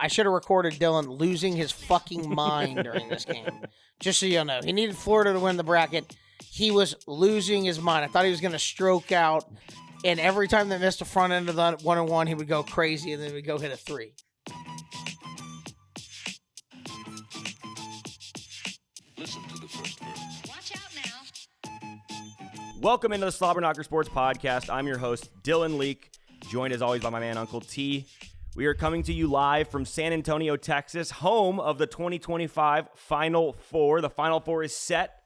I should have recorded Dylan losing his fucking mind during this game. Just so you'll know. He needed Florida to win the bracket. He was losing his mind. I thought he was going to stroke out. And every time they missed the front end of the 1-on-1, he would go crazy, and then he would go hit a 3. Listen to the first verse. Watch out now. Welcome into the Slobberknocker Sports Podcast. I'm your host, Dylan Leak, joined as always by my man, Uncle T. We are coming to you live from San Antonio, Texas, home of the 2025 Final Four. The Final Four is set.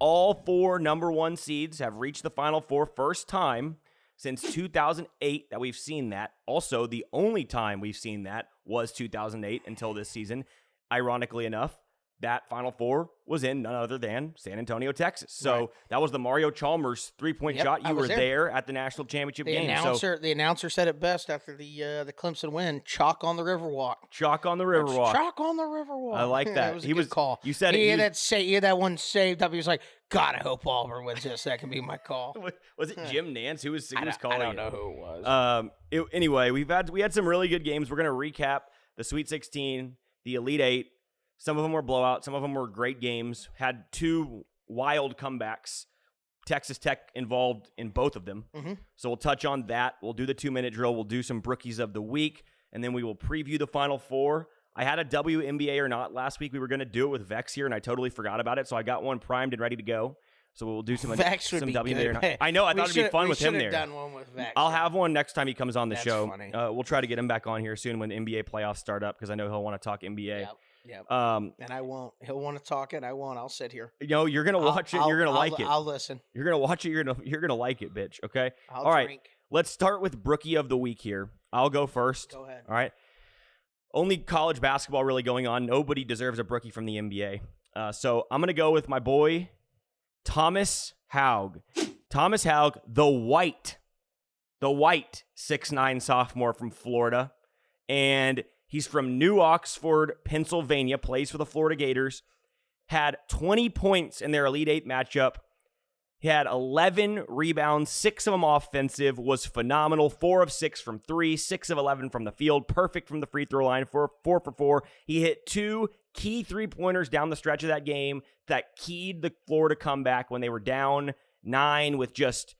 All 4 number 1 seeds have reached the Final Four, first time since 2008 that we've seen that. Also, the only time we've seen that was 2008 until this season. Ironically enough, that Final Four was in none other than San Antonio, Texas. So That was the Mario Chalmers three-point shot. You were there at the national championship game. The announcer said it best after the Clemson win: "Chalk on the Riverwalk." Chalk on the Riverwalk. Chalk on the Riverwalk. I like that. That was a good call. You said he had that one saved up. He was like, "God, I hope Auburn wins this. That can be my call." Was it Jim Nance who was calling it? I don't know who it was. Anyway, we had some really good games. We're gonna recap the Sweet 16, the Elite 8. Some of them were blowouts. Some of them were great games. Had 2 wild comebacks. Texas Tech involved in both of them. Mm-hmm. So we'll touch on that. We'll do the 2-minute drill. We'll do some Brookies of the Week. And then we will preview the Final Four. I had a WNBA or not last week. We were going to do it with Vex here, and I totally forgot about it. So I got one primed and ready to go. So we'll do some Vex would be WNBA good. or not. I know. I thought it'd be fun with him there. Done one with Vex. I'll have one next time he comes on the show. Funny. We'll try to get him back on here soon when the NBA playoffs start up because I know he'll want to talk NBA. Yep. And I won't. He'll want to talk it. I won't. I'll sit here. You're gonna watch it. You're gonna like it. I'll listen. You're gonna watch it. You're gonna like it, bitch. Okay. All right. drink. Let's start with Brookie of the Week here. I'll go first. Go ahead. All right. Only college basketball really going on. Nobody deserves a Brookie from the NBA. So I'm gonna go with my boy Thomas Haug. Thomas Haug, the white 6'9" sophomore from Florida, and he's from New Oxford, Pennsylvania, plays for the Florida Gators, had 20 points in their Elite 8 matchup. He had 11 rebounds, 6 of them offensive, was phenomenal, 4 of 6 from 3, 6 of 11 from the field, perfect from the free throw line, 4 for 4. He hit 2 key three-pointers down the stretch of that game that keyed the Florida comeback when they were down 9 with just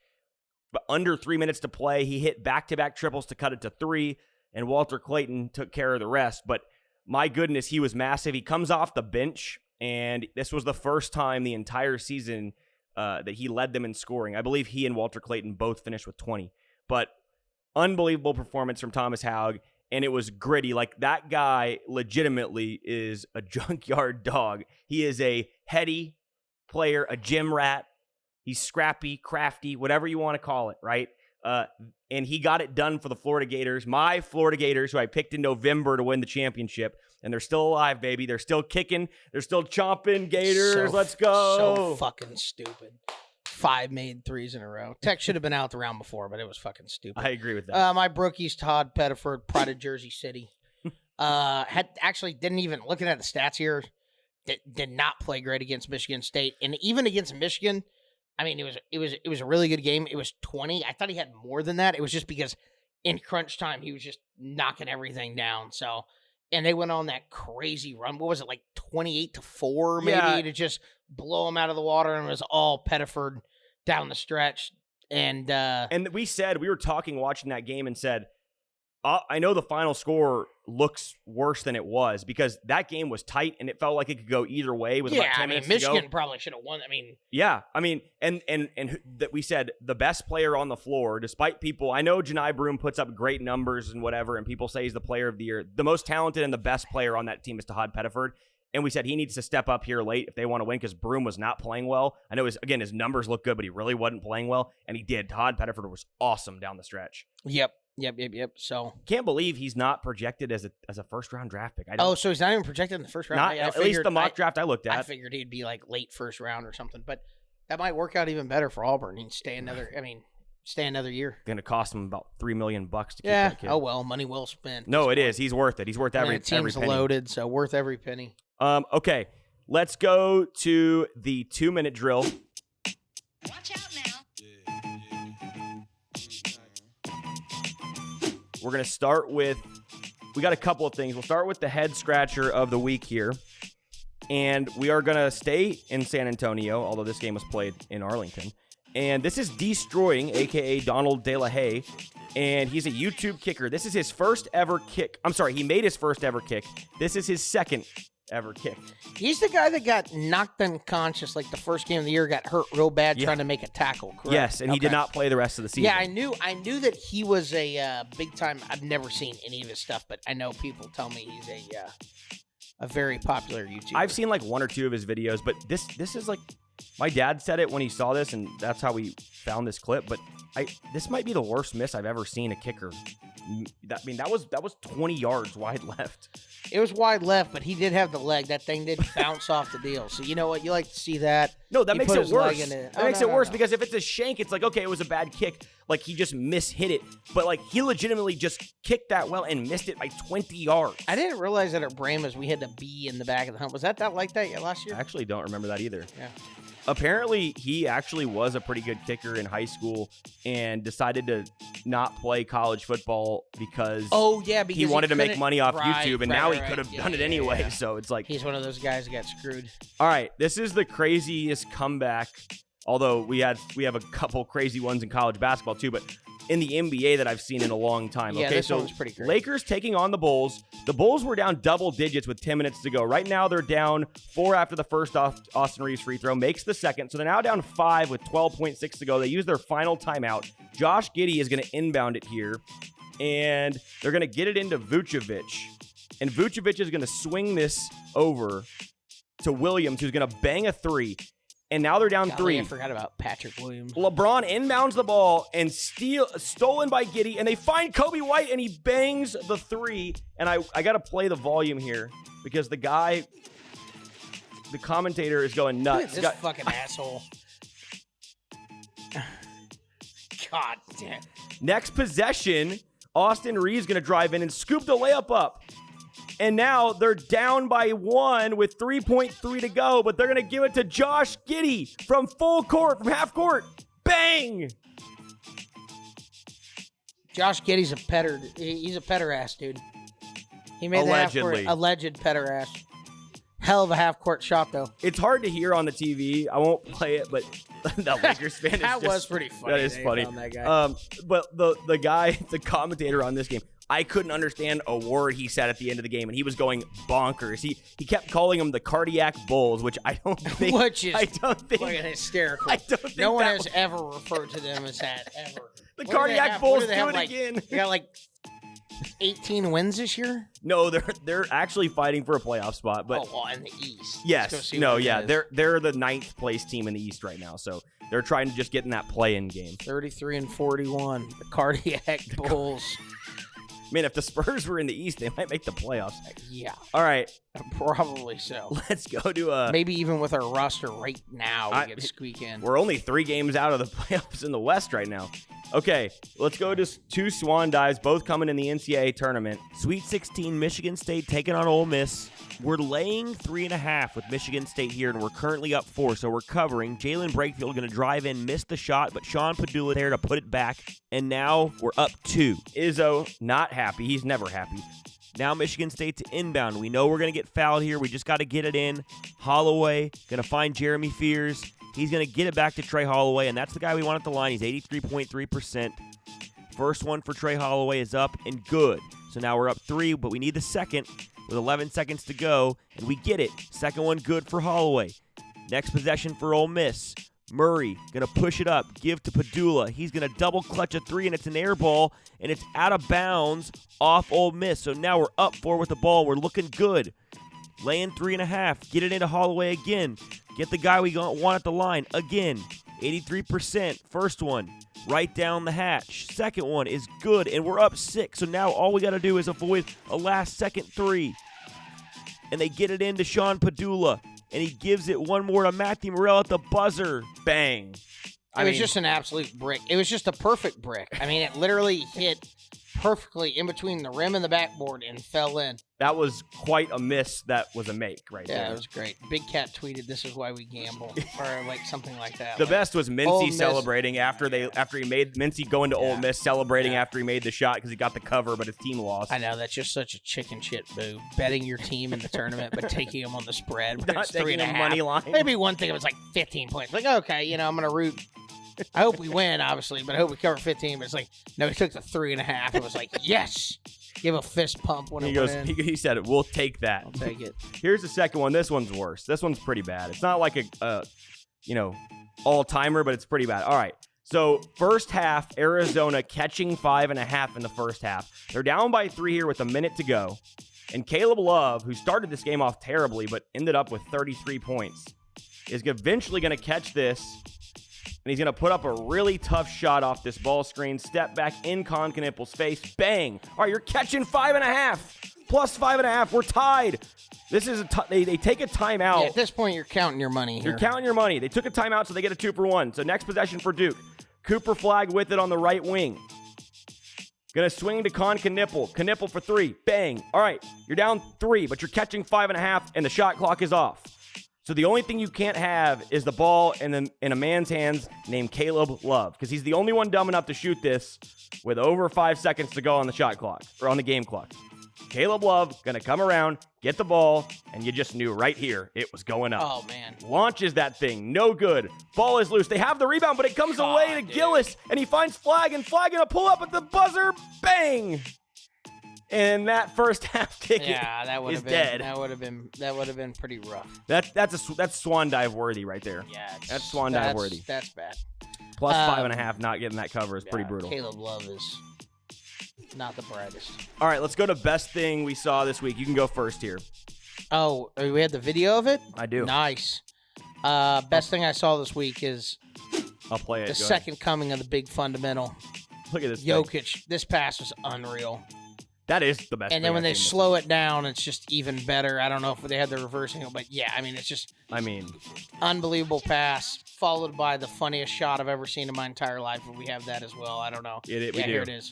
under 3 minutes to play. He hit back-to-back triples to cut it to 3. And Walter Clayton took care of the rest. But my goodness, he was massive. He comes off the bench, and this was the first time the entire season that he led them in scoring. I believe he and Walter Clayton both finished with 20. But unbelievable performance from Thomas Haug, and it was gritty. Like, that guy legitimately is a junkyard dog. He is a heady player, a gym rat. He's scrappy, crafty, whatever you want to call it, right? And he got it done for the Florida Gators. My Florida Gators, who I picked in November to win the championship. And they're still alive, baby. They're still kicking. They're still chomping. Gators, let's go. So fucking stupid. 5 made threes in a row. Tech should have been out the round before, but it was fucking stupid. I agree with that. My Brookie's Todd Pettiford, pride of Jersey City. Didn't even, looking at the stats here, did not play great against Michigan State. And even against Michigan, I mean, it was a really good game. It was 20. I thought he had more than that. It was just because in crunch time, he was just knocking everything down. So, and they went on that crazy run. What was it, like 28-4 maybe, to just blow him out of the water, and it was all Pettiford down the stretch. And we were talking watching that game and said, I know the final score looks worse than it was because that game was tight and it felt like it could go either way with about 10 minutes to go. Michigan probably should have won. And that we said the best player on the floor, despite people, I know Janai Broome puts up great numbers and whatever, and people say he's the player of the year. The most talented and the best player on that team is Todd Pettiford. And we said he needs to step up here late if they want to win because Broome was not playing well. I know his numbers look good, but he really wasn't playing well. And he did. Todd Pettiford was awesome down the stretch. Yep. So can't believe he's not projected as a first round draft pick. So he's not even projected in the first round. At least the mock draft I looked at. I figured he'd be like late first round or something, but that might work out even better for Auburn. He'd stay another year. Going to cost him about $3 million to keep that kid. Oh well, money well spent. No, it is. He's worth it. He's worth every team's penny. Loaded, so worth every penny. Okay, let's go to the 2-minute drill. Watch out now. We're going to start with we got a couple of things. We'll start with the head scratcher of the week here. And we are going to stay in San Antonio, although this game was played in Arlington. And this is Destroying, a.k.a. Donald De La Haye. And he's a YouTube kicker. This is his first ever kick. I'm sorry, he made his first ever kick. This is his second ever kick. He's the guy that got knocked unconscious like the first game of the year, got hurt real bad trying to make a tackle, correct? Yes, and he did not play the rest of the season. Yeah, I knew that he was a big time. I've never seen any of his stuff, but I know people tell me he's a very popular YouTuber. I've seen like one or two of his videos, but this is like, my dad said it when he saw this, and that's how we found this clip. But this might be the worst miss I've ever seen a kicker. That was 20 yards wide left. It was wide left, but he did have the leg. That thing did bounce off the deal. So you know what? You like to see that. No, that makes it worse. That makes it worse because if it's a shank, it's like, okay, it was a bad kick. Like, he just mishit it. But, like, he legitimately just kicked that well and missed it by 20 yards. I didn't realize that at Brahmas we had to be in the back of the hump. Was that like that last year? I actually don't remember that either. Yeah. Apparently, he actually was a pretty good kicker in high school and decided to not play college football because he wanted to make money off YouTube, and now he could have done it anyway. Yeah. So it's like, he's one of those guys that got screwed. All right, this is the craziest comeback, although we have a couple crazy ones in college basketball too, but in the NBA that I've seen in a long time. Yeah, okay, this so one's pretty great. Lakers taking on the Bulls. The Bulls were down double digits with 10 minutes to go. Right now, they're down 4 after the first Austin Reeves free throw, makes the second. So they're now down 5 with 12.6 to go. They use their final timeout. Josh Giddey is going to inbound it here, and they're going to get it into Vucevic. And Vucevic is going to swing this over to Williams, who's going to bang a three. And now they're down 3. I forgot about Patrick Williams. LeBron inbounds the ball and stolen by Giddey, and they find Kobe White, and he bangs the 3. And I got to play the volume here because the commentator is going nuts. This fucking asshole. God damn. Next possession, Austin Reeves going to drive in and scoop the layup up. And now they're down by 1 with 3.3 to go, but they're going to give it to Josh Giddey from full court, from half court. Bang! Josh Giddey's a petter. He's a petter ass, dude. He made Allegedly. the alleged petter ass. Hell of a half court shot, though. It's hard to hear on the TV. I won't play it, but the Lakers fan is that was pretty funny. That is funny. That guy. But the guy, the commentator on this game, I couldn't understand a word he said at the end of the game, and he was going bonkers. He kept calling them the cardiac bulls, which I don't think. I don't think fucking hysterical. I don't think no one has ever referred to them as that ever. The cardiac bulls do it like, again. They got like 18 wins this year. No, they're actually fighting for a playoff spot, but in the East. Yes, no, yeah, they're the 9th place team in the East right now, so they're trying to just get in that play-in game. 33-41, the cardiac bulls. Man, if the Spurs were in the East, they might make the playoffs. Yeah. All right. Probably so. Let's go to maybe even with our roster right now, we could squeak in. We're only 3 games out of the playoffs in the West right now. Okay, let's go to 2 Swan Dives, both coming in the NCAA tournament. Sweet 16, Michigan State taking on Ole Miss. We're laying 3.5 with Michigan State here, and we're currently up 4, so we're covering. Jalen Brakefield going to drive in, miss the shot, but Sean Padula there to put it back, and now we're up 2. Izzo, not happy. He's never happy. Now Michigan State to inbound. We know we're going to get fouled here. We just got to get it in. Holloway going to find Jeremy Fears. He's going to get it back to Trey Holloway, and that's the guy we want at the line. He's 83.3%. First one for Trey Holloway is up and good. So now we're up 3, but we need the second with 11 seconds to go, and we get it. Second one good for Holloway. Next possession for Ole Miss. Murray going to push it up, give to Padula. He's going to double clutch a 3, and it's an air ball, and it's out of bounds off Ole Miss. So now we're up 4 with the ball. We're looking good. Laying 3.5. Get it into Holloway again. Get the guy we want at the line again. 83%. First one, right down the hatch. Second one is good, and we're up 6. So now all we got to do is avoid a last-second 3. And they get it into Sean Padula, and he gives it one more to Matthew Morrell at the buzzer. Bang. It was just an absolute brick. It was just a perfect brick. I mean, it literally hit perfectly in between the rim and the backboard and fell in. That was quite a miss. That was a make right Yeah, there. it was great. Big Cat tweeted, "This is why we gamble," or like something like that. The Like, best was Old Mincy Miss- celebrating after he made Mincy going to Ole Miss celebrating Yeah. after he made the shot because he got the cover, but his team lost. I know, that's just such a chicken shit move. Betting your team in the tournament, but taking them on the spread. Where Not it's taking a 3.5. money line. Maybe one thing it was like 15 points. Like, okay, I'm going to root. I hope we win, obviously, but I hope we cover 15. But it's like, no, he took the 3.5. It was like, yes. Give a fist pump when He it goes. went in. He said, "We'll take that." I'll take it. Here's the second one. This one's worse. This one's pretty bad. It's not like a all-timer, but it's pretty bad. All right. So first half, Arizona catching 5.5 in the first half. They're down by 3 here with a minute to go. And Caleb Love, who started this game off terribly but ended up with 33 points, is eventually going to catch this. And he's going to put up a really tough shot off this ball screen. Step back in Con Knippel's face. Bang. All right, you're catching 5.5. Plus 5.5. We're tied. This is they take a timeout. Yeah, at this point, you're counting your money here. You're counting your money. They took a timeout, so they get a 2-for-1. So next possession for Duke. Cooper Flag with it on the right wing. Gonna swing to Con Knippel. Knippel for 3. Bang. All right, you're down 3, but you're catching 5.5, and the shot clock is off. So the only thing you can't have is the ball in a man's hands named Caleb Love, because he's the only one dumb enough to shoot this with over 5 seconds to go on the shot clock, or on the game clock. Caleb Love gonna come around, get the ball, and you just knew right here it was going up. Oh, man. Launches that thing, no good. Ball is loose. They have the rebound, but it comes away to dude. Gillis, and he finds Flag, and Flag gonna pull up at the buzzer. Bang! And that first half ticket Yeah, that would is have been dead. that would have been pretty rough. That's Swan Dive worthy right there. Yeah, That's Swan Dive worthy. That's bad. Plus Um, 5.5, not getting that cover is pretty Yeah, brutal. Caleb Love is not the brightest. All right, let's go to best thing we saw this week. You can go first here. Oh, we had the video of it? I do. Nice. Best thing I saw this week is I'll play it. the Go ahead. second coming of the big fundamental. Look at this. thing. Jokic. This pass was unreal. That is the best. And thing then when I've they seen this slow it down, it's just even better. I don't know if they had the reversing, but yeah, I mean, it's just week. I mean, unbelievable pass, followed by the funniest shot I've ever seen in my entire life. But we have that as well. I don't know. we Yeah, do. here it is.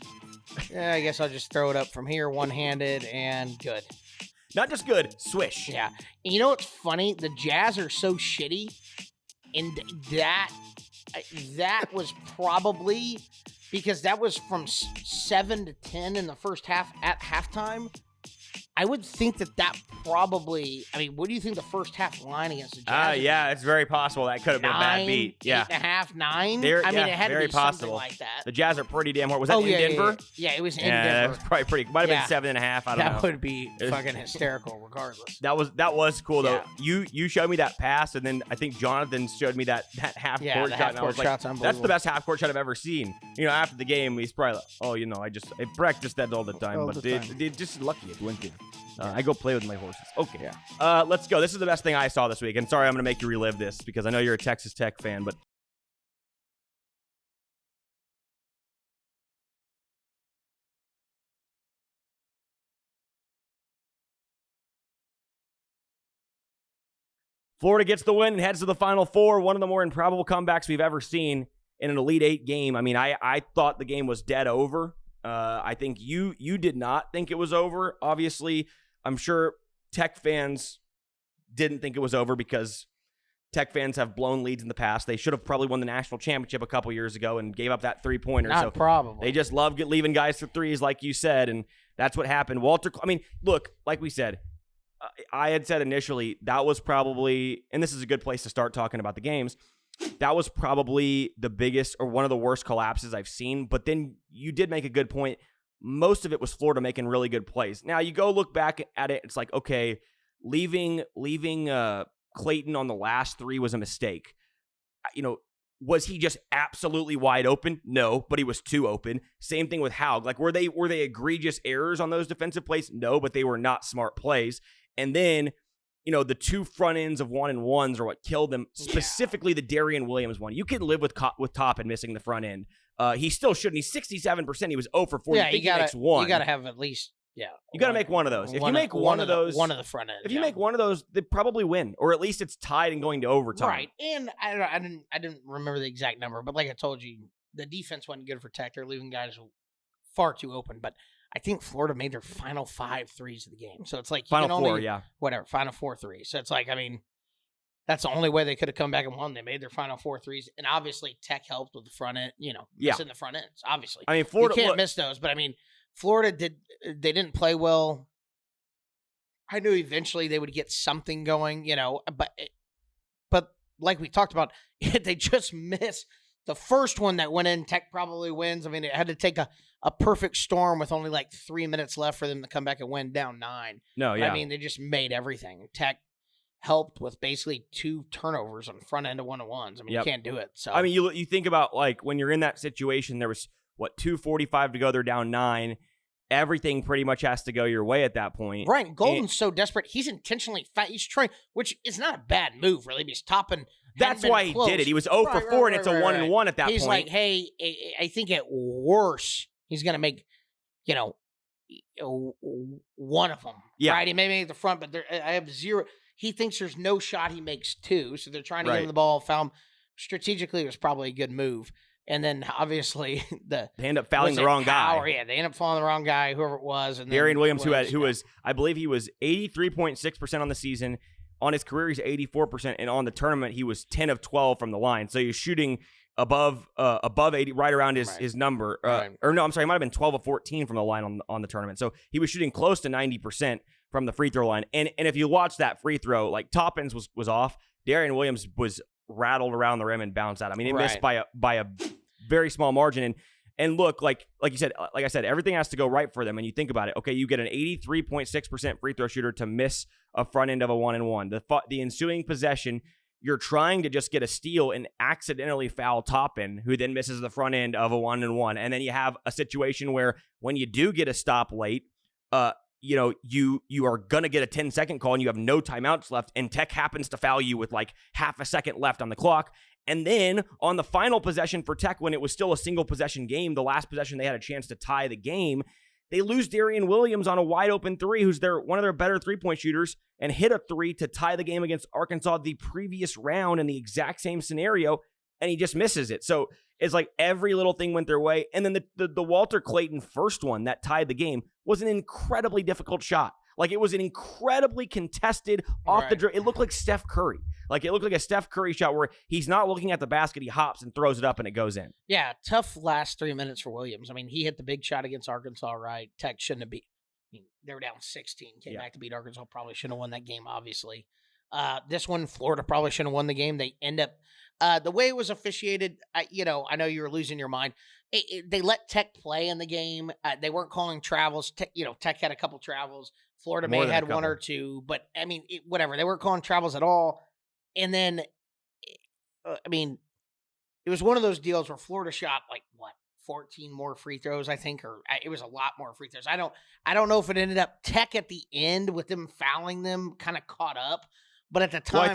Yeah, I guess I'll just throw it up from here, one-handed, and good. Not just good, swish. Yeah. And you know what's funny? The Jazz are so shitty, and that was probably because that was from 7 to 10 in the first half at halftime. I would think that probably. I mean, what do you think the first half line against the Jazz? Yeah, it's very possible that could have been a bad beat. Yeah. 8.5, 9. There- I mean, yeah, it had very to be something possible. like that. The Jazz are pretty damn hard. Was that in yeah, Denver? Yeah, it was in Yeah, that Denver. was probably pretty. Might have Yeah. been 7.5. I don't know. That would be It was- fucking hysterical, regardless. That was cool though. Yeah. You showed me that pass, and then I think Jonathan showed me that half Yeah, court the shot, and I half-court was like, shot's "That's unbelievable." the best half court shot I've ever seen." After the game, he's probably like, "Oh, I practiced that all the time, All but the time. they just lucky it went in." I go play with my horses. Okay. Let's go. This is the best thing I saw this week, and sorry, I'm gonna make you relive this because I know you're a Texas Tech fan, but. Florida gets the win and heads to the Final Four, one of the more improbable comebacks we've ever seen in an Elite Eight game. I mean, I thought the game was dead over. I think you did not think it was over. Obviously, I'm sure Tech fans didn't think it was over because Tech fans have blown leads in the past. They should have probably won the national championship a couple years ago and gave up that three-pointer. Not probably. They just love leaving guys for threes, like you said, and that's what happened. Look, like we said, I had said initially that was probably, and this is a good place to start talking about the games, that was probably the biggest or one of the worst collapses I've seen. But then you did make a good point. Most of it was Florida making really good plays. Now you go look back at it, it's like, okay, leaving Clayton on the last three was a mistake. Was he just absolutely wide open? No, but he was too open. Same thing with Haug. Like, were they egregious errors on those defensive plays? No, but they were not smart plays. And then, the two front ends of 1-and-1s are what killed them. Specifically, the Darian Williams one. You could live with Toppin missing the front end. He still shouldn't. He's 67%. He was 0 for 4. Yeah, he makes one. You got to have at least, You got to make one of those. If you make one of those, one of the front ends. if you make one of those, they probably win, or at least it's tied and going to overtime. Right, and I didn't remember the exact number, but like I told you, the defense wasn't good for Tech. They're leaving guys far too open. But I think Florida made their final 5 threes of the game. So it's like, Final you can 4, only, yeah. whatever, final 4 threes. So it's like, I mean, that's the only way they could have come back and won. They made their final 4 threes. And obviously Tech helped with the front end, missing the front ends, obviously. I mean, Florida, you can't miss those. But I mean, Florida they didn't play well. I knew eventually they would get something going, but like we talked about, they just missed the first one that went in. Tech probably wins. I mean, it had to take a perfect storm with only like 3 minutes left for them to come back and win down 9. No, yeah. I mean, they just made everything. Tech helped with basically 2 turnovers on front end of 1-on-1s. I mean, you can't do it. So I mean, you think about like when you're in that situation, there was 2:45 to go. They're down 9. Everything pretty much has to go your way at that point. Right. Golden's so desperate. He's intentionally fat. He's trying, which is not a bad move, really. He's topping. That's why he did it. He was 0 for 4, and it's a 1-1 at that point. He's like, hey, I think at worst, he's going to make, one of them. Yeah. Right? He may make the front, but I have 0. He thinks there's no shot he makes 2, so they're trying to give him the ball. Foul him. Strategically, it was probably a good move. And then obviously they end up fouling the wrong guy. Yeah, they end up fouling the wrong guy, whoever it was. And Darian Williams, who was, I believe he was 83.6% on the season. On his career, he's 84%, and on the tournament, he was 10 of 12 from the line. So he's shooting above 80, right around his number. Or no, I'm sorry, it might have been 12 of 14 from the line on the tournament. So he was shooting close to 90% from the free throw line. And if you watch that free throw, like Toppins was off, Darian Williams was rattled around the rim and bounced out. I mean, it missed by a very small margin. And look, like you said, like I said, everything has to go right for them. And you think about it. Okay, you get an 83.6% free throw shooter to miss a front end of a 1-on-1. The ensuing possession, you're trying to just get a steal and accidentally foul Toppin, who then misses the front end of a 1-on-1. And then you have a situation where when you do get a stop late, you are going to get a 10-second call and you have no timeouts left, and Tech happens to foul you with like half a second left on the clock. And then on the final possession for Tech, when it was still a single possession game, the last possession they had a chance to tie the game, they lose Darian Williams on a wide open 3, who's one of their better 3-point shooters, and hit a 3 to tie the game against Arkansas the previous round in the exact same scenario, and he just misses it. So it's like every little thing went their way. And then the Walter Clayton first one that tied the game was an incredibly difficult shot. Like, it was an incredibly contested off the dribble. It looked like Steph Curry. Like, it looked like a Steph Curry shot where he's not looking at the basket, he hops and throws it up and it goes in. Yeah, tough last 3 minutes for Williams. I mean, he hit the big shot against Arkansas, right? Tech shouldn't have beat. I mean, they were down 16, came back to beat Arkansas. Probably shouldn't have won that game, obviously. This one, Florida probably shouldn't have won the game. They end up, the way it was officiated, I know you were losing your mind. They let Tech play in the game. They weren't calling travels. Tech had a couple travels. Florida may have had 1 or 2, but I mean, whatever. They weren't calling travels at all. And then, it was one of those deals where Florida shot 14 more free throws, I think, or it was a lot more free throws. I don't know if it ended up Tech at the end with them fouling them kind of caught up. But at the time,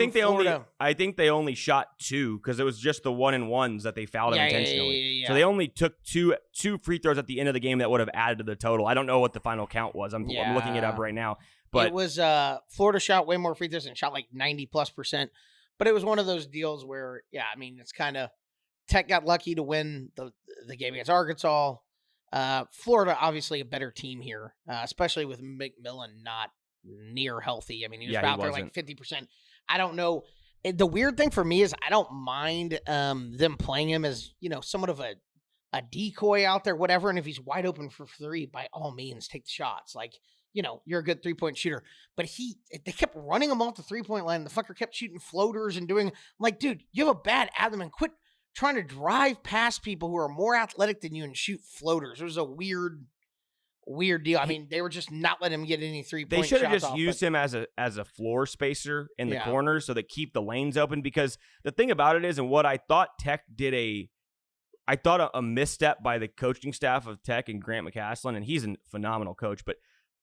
I think they only shot 2 because it was just the 1-on-1s that they fouled him intentionally. Yeah. So they only took two free throws at the end of the game that would have added to the total. I don't know what the final count was. I'm looking it up right now. But it was Florida shot way more free throws and shot like 90+%. But it was one of those deals where, it's kind of Tech got lucky to win the game against Arkansas. Florida, obviously a better team here, especially with McMillan not near healthy. I mean, he was out there like 50%. I don't know. The weird thing for me is I don't mind them playing him as, somewhat of a decoy out there, whatever. And if he's wide open for 3, by all means, take the shots. Like, you're a good 3-point shooter. But they kept running him off the 3-point line. The fucker kept shooting floaters and doing, like, dude, you have a bad abdomen. Quit trying to drive past people who are more athletic than you and shoot floaters. It was a weird deal. I mean, they were just not letting him get any 3-point shots. They should have just used him as a floor spacer in the corners so they keep the lanes open. Because the thing about it is, and what I thought Tech did a misstep by the coaching staff of Tech and Grant McCaslin, and he's a phenomenal coach, but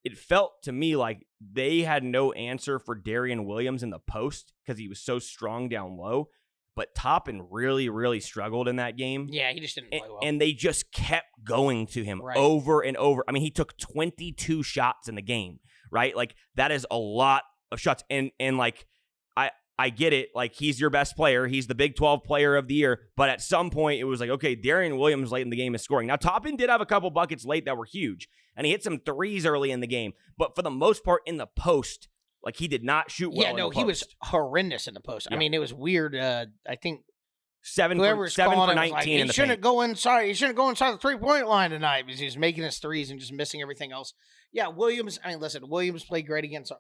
it felt to me like they had no answer for Darian Williams in the post because he was so strong down low. But Toppin really, really struggled in that game. Yeah, he just didn't play well. And they just kept going to him over and over. I mean, he took 22 shots in the game, right? Like, that is a lot of shots. And like, I get it. Like, he's your best player. He's the Big 12 player of the year. But at some point, it was like, okay, Darian Williams late in the game is scoring. Now, Toppin did have a couple buckets late that were huge, and he hit some threes early in the game. But for the most part, in the post, like, he did not shoot well. Yeah, no, he was horrendous in the post. Yeah. I mean, it was weird. I think 7 whoever's for 19 like, in the he shouldn't paint. go inside. He shouldn't go inside the 3-point line tonight because he's making his threes and just missing everything else. Yeah, Williams. I mean, listen, Williams played great against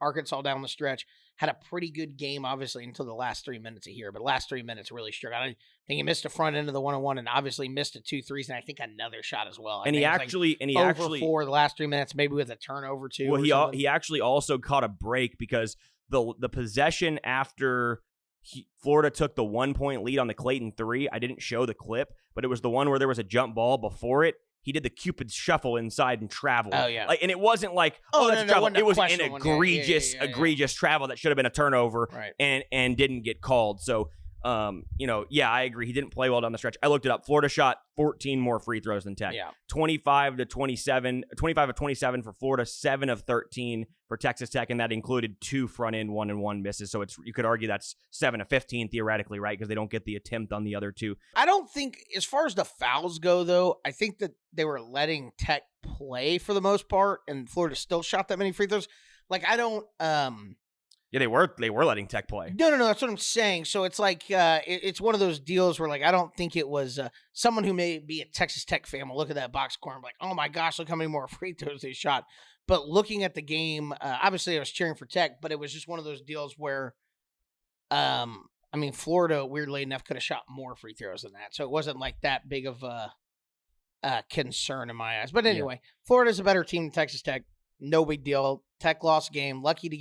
Arkansas down the stretch. Had a pretty good game, obviously, until the last 3 minutes of here. But last 3 minutes really struck. I think he missed the front end of the 1-on-1 and obviously missed 2 threes and I think another shot as well. And he actually over 4 the last 3 minutes, maybe with a turnover too. Well, he actually also caught a break because the possession after Florida took the 1-point lead on the Clayton 3. I didn't show the clip, but it was the one where there was a jump ball before it. He did the Cupid shuffle inside and traveled. Oh, yeah. And it wasn't like, that's travel. It was an egregious travel that should have been a turnover and didn't get called. So, I agree. He didn't play well down the stretch. I looked it up. Florida shot 14 more free throws than Tech. Yeah. 25 of 27 for Florida, 7 of 13 for Texas Tech, and that included 2 front-end 1-and-1 misses. So you could argue that's 7 of 15 theoretically, right? Because they don't get the attempt on the other 2. I don't think, as far as the fouls go, though, I think that they were letting Tech play for the most part, and Florida still shot that many free throws. Like, I don't Yeah, they were letting Tech play. No, that's what I'm saying. So it's like it's one of those deals where, like, I don't think it was someone who may be a Texas Tech fan will look at that box score and be like, oh my gosh, look how many more free throws they shot. But looking at the game, obviously I was cheering for Tech, but it was just one of those deals where, Florida, weirdly enough, could have shot more free throws than that. So it wasn't like that big of a concern in my eyes. But anyway, Florida's a better team than Texas Tech. No big deal. Tech lost a game. Lucky to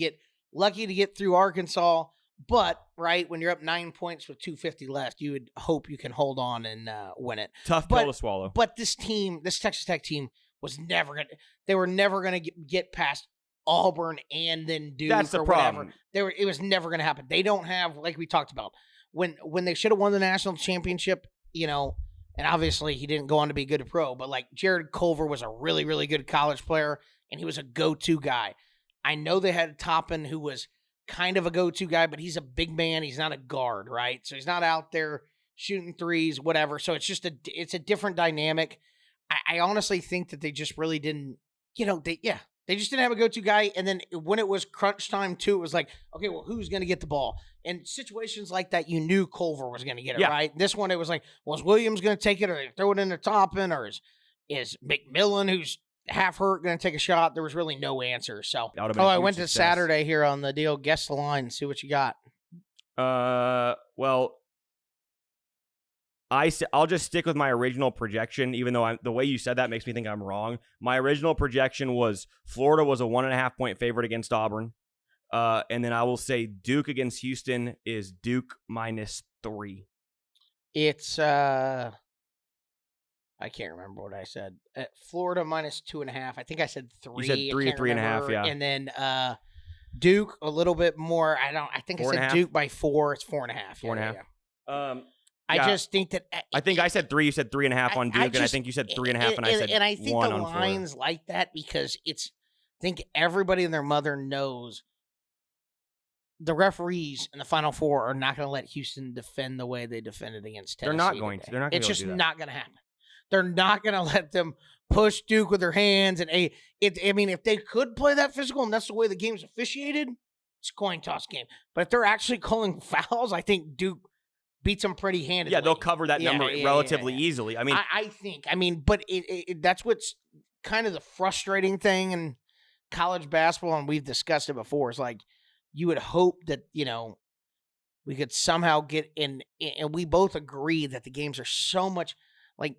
get through Arkansas, but right when you're up 9 points with 2:50 left, you would hope you can hold on and win it. Tough pill to swallow. But this Texas Tech team was never gonna get past Auburn and then Duke. That's the problem. It was never gonna happen. They don't have, like we talked about, when they should have won the national championship, and obviously he didn't go on to be good at pro, but like Jared Culver was a really, really good college player and he was a go-to guy. I know they had Toppin, who was kind of a go-to guy, but he's a big man. He's not a guard, right? So he's not out there shooting threes, whatever. So it's just it's a different dynamic. I honestly think that they just really didn't, they just didn't have a go-to guy. And then when it was crunch time too, it was like, okay, well, who's going to get the ball? And situations like that, you knew Culver was going to get it, right? This one, it was like, well, is Williams going to take it or throw it into Toppin, or is McMillan, who's half hurt, going to take a shot? There was really no answer. So, I went to Saturday here on the deal. Guess the line. See what you got. Well, I'll just stick with my original projection, even though the way you said that makes me think I'm wrong. My original projection was Florida was a 1.5 point favorite against Auburn. And then I will say Duke against Houston is Duke -3. It's, I can't remember what I said. Florida -2.5. I think I said 3. You said 3 or 3.5, yeah. And then Duke a little bit more. I think I said Duke by 4. It's 4.5. 4.5. Yeah. I just think that I think I said 3. You said 3.5 on Duke, and I think you said 3.5, and I said 1 on 4. And I think the line's like that because I think everybody and their mother knows the referees in the Final Four are not going to let Houston defend the way they defended against Tennessee. They're not going to. They're not going to. It's just not going to happen. They're not going to let them push Duke with their hands. And if they could play that physical and that's the way the game's officiated, it's a coin toss game. But if they're actually calling fouls, I think Duke beats them pretty handedly. Yeah, they'll cover that number relatively easily. I think. But that's what's kind of the frustrating thing in college basketball, and we've discussed it before. Is like you would hope that we could somehow get in, and we both agree that the games are so much. Like,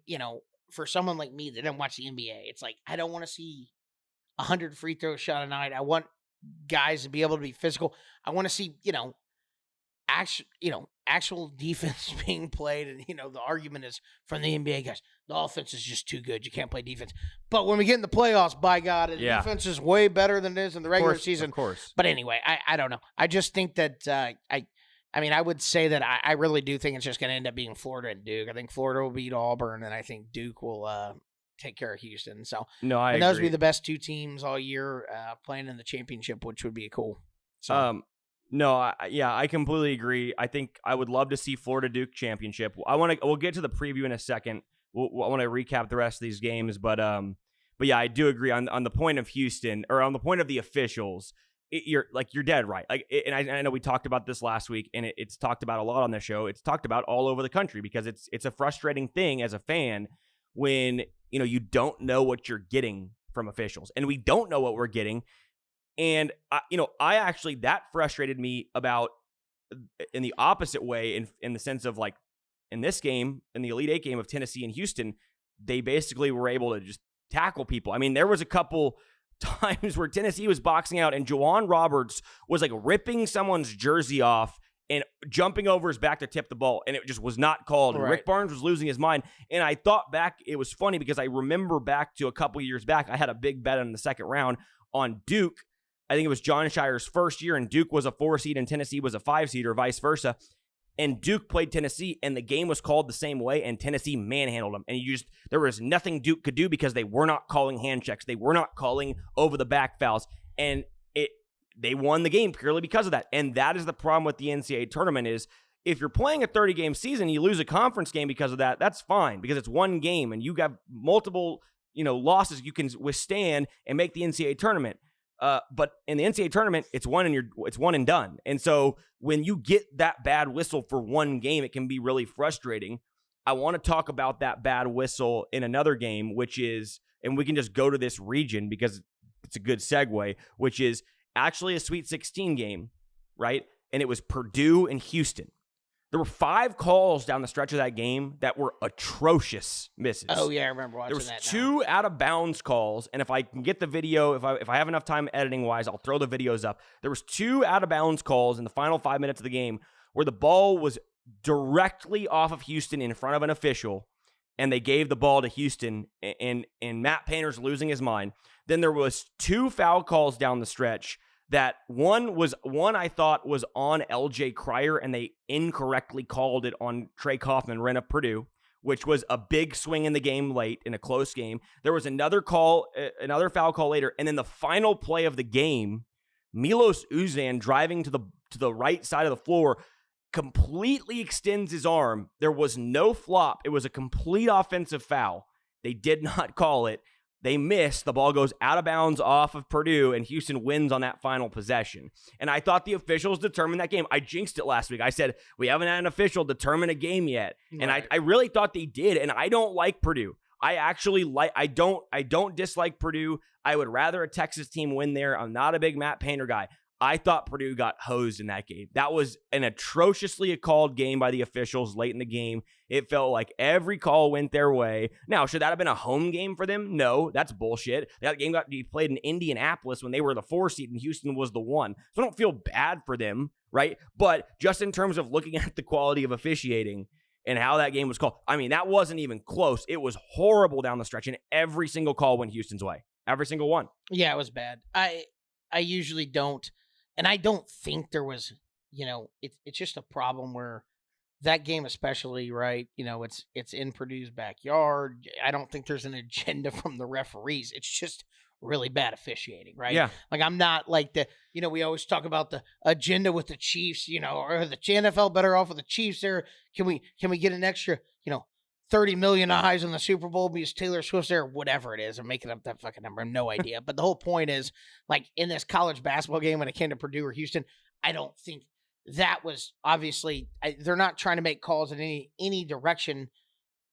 for someone like me that didn't watch the NBA, it's like, I don't want to see 100 free throws shot a night. I want guys to be able to be physical. I want to see, actual defense being played. And, the argument is from the NBA guys, the offense is just too good. You can't play defense. But when we get in the playoffs, by God, the defense is way better than it is in the regular season. Of course. But anyway, I don't know. I just think that I would say that I really do think it's just going to end up being Florida and Duke. I think Florida will beat Auburn, and I think Duke will take care of Houston. So, I agree. Those would be the best two teams all year playing in the championship, which would be cool. So, No, I completely agree. I think I would love to see Florida Duke championship. We'll get to the preview in a second. I want to recap the rest of these games, but yeah, I do agree on the point of Houston, or on the point of the officials. You're dead right. And I know we talked about this last week, and it's talked about a lot on the show. It's talked about all over the country because it's a frustrating thing as a fan when you don't know what you're getting from officials, and we don't know what we're getting. And I actually, that frustrated me about in the opposite way, in the sense of, like, in this game, in the Elite Eight game of Tennessee and Houston, they basically were able to just tackle people. I mean, there was a couple times where Tennessee was boxing out and Juwan Roberts was, like, ripping someone's jersey off and jumping over his back to tip the ball, and it just was not called. Right. Rick Barnes was losing his mind. And I thought back, it was funny because I remember back to a couple years back, I had a big bet in the second round on Duke. I think it was John Shire's first year, and Duke was a 4 seed and Tennessee was a 5 seed, or vice versa. And Duke played Tennessee, and the game was called the same way, and Tennessee manhandled them. And there was nothing Duke could do because they were not calling hand checks. They were not calling over the back fouls. And they won the game purely because of that. And that is the problem with the NCAA tournament is, if you're playing a 30-game season, you lose a conference game because of that, that's fine, because it's one game, and you have multiple losses you can withstand and make the NCAA tournament. But in the NCAA tournament, it's one and done. And so when you get that bad whistle for one game, it can be really frustrating. I want to talk about that bad whistle in another game, which is, and we can just go to this region because it's a good segue, which is actually a Sweet 16 game, right? And it was Purdue and Houston. There were 5 calls down the stretch of that game that were atrocious misses. Oh, yeah, I remember watching that. There was 2 out-of-bounds calls, and if I can get the video, if I have enough time editing-wise, I'll throw the videos up. There was 2 out-of-bounds calls in the final 5 minutes of the game where the ball was directly off of Houston in front of an official, and they gave the ball to Houston, and Matt Painter's losing his mind. Then there was 2 foul calls down the stretch. That one I thought was on LJ Cryer, and they incorrectly called it on Trey Kaufman, Ren of Purdue, which was a big swing in the game late in a close game. There was another foul call later, and then the final play of the game, Milos Uzan driving to the right side of the floor, completely extends his arm. There was no flop. It was a complete offensive foul. They did not call it. They miss. The ball goes out of bounds off of Purdue, and Houston wins on that final possession. And I thought the officials determined that game. I jinxed it last week. I said, we haven't had an official determine a game yet. Right. And I really thought they did, and I don't like Purdue. I don't dislike Purdue. I would rather a Texas team win there. I'm not a big Matt Painter guy. I thought Purdue got hosed in that game. That was an atrociously called game by the officials late in the game. It felt like every call went their way. Now, should that have been a home game for them? No, that's bullshit. That game got to be played in Indianapolis when they were the 4 seed and Houston was the 1. So I don't feel bad for them, right? But just in terms of looking at the quality of officiating and how that game was called, I mean, that wasn't even close. It was horrible down the stretch, and every single call went Houston's way. Every single one. Yeah, it was bad. I usually don't. And I don't think there was, it's just a problem where that game especially, right, it's in Purdue's backyard. I don't think there's an agenda from the referees. It's just really bad officiating, right? Yeah. Like, I'm not like we always talk about the agenda with the Chiefs, or the NFL better off with the Chiefs there. Can we get an extra, 30 million eyes on the Super Bowl because Taylor Swift's there, whatever it is. I'm making up that fucking number. I have no idea. But the whole point is, like, in this college basketball game when it came to Purdue or Houston, I don't think that was obviously, they're not trying to make calls in any direction,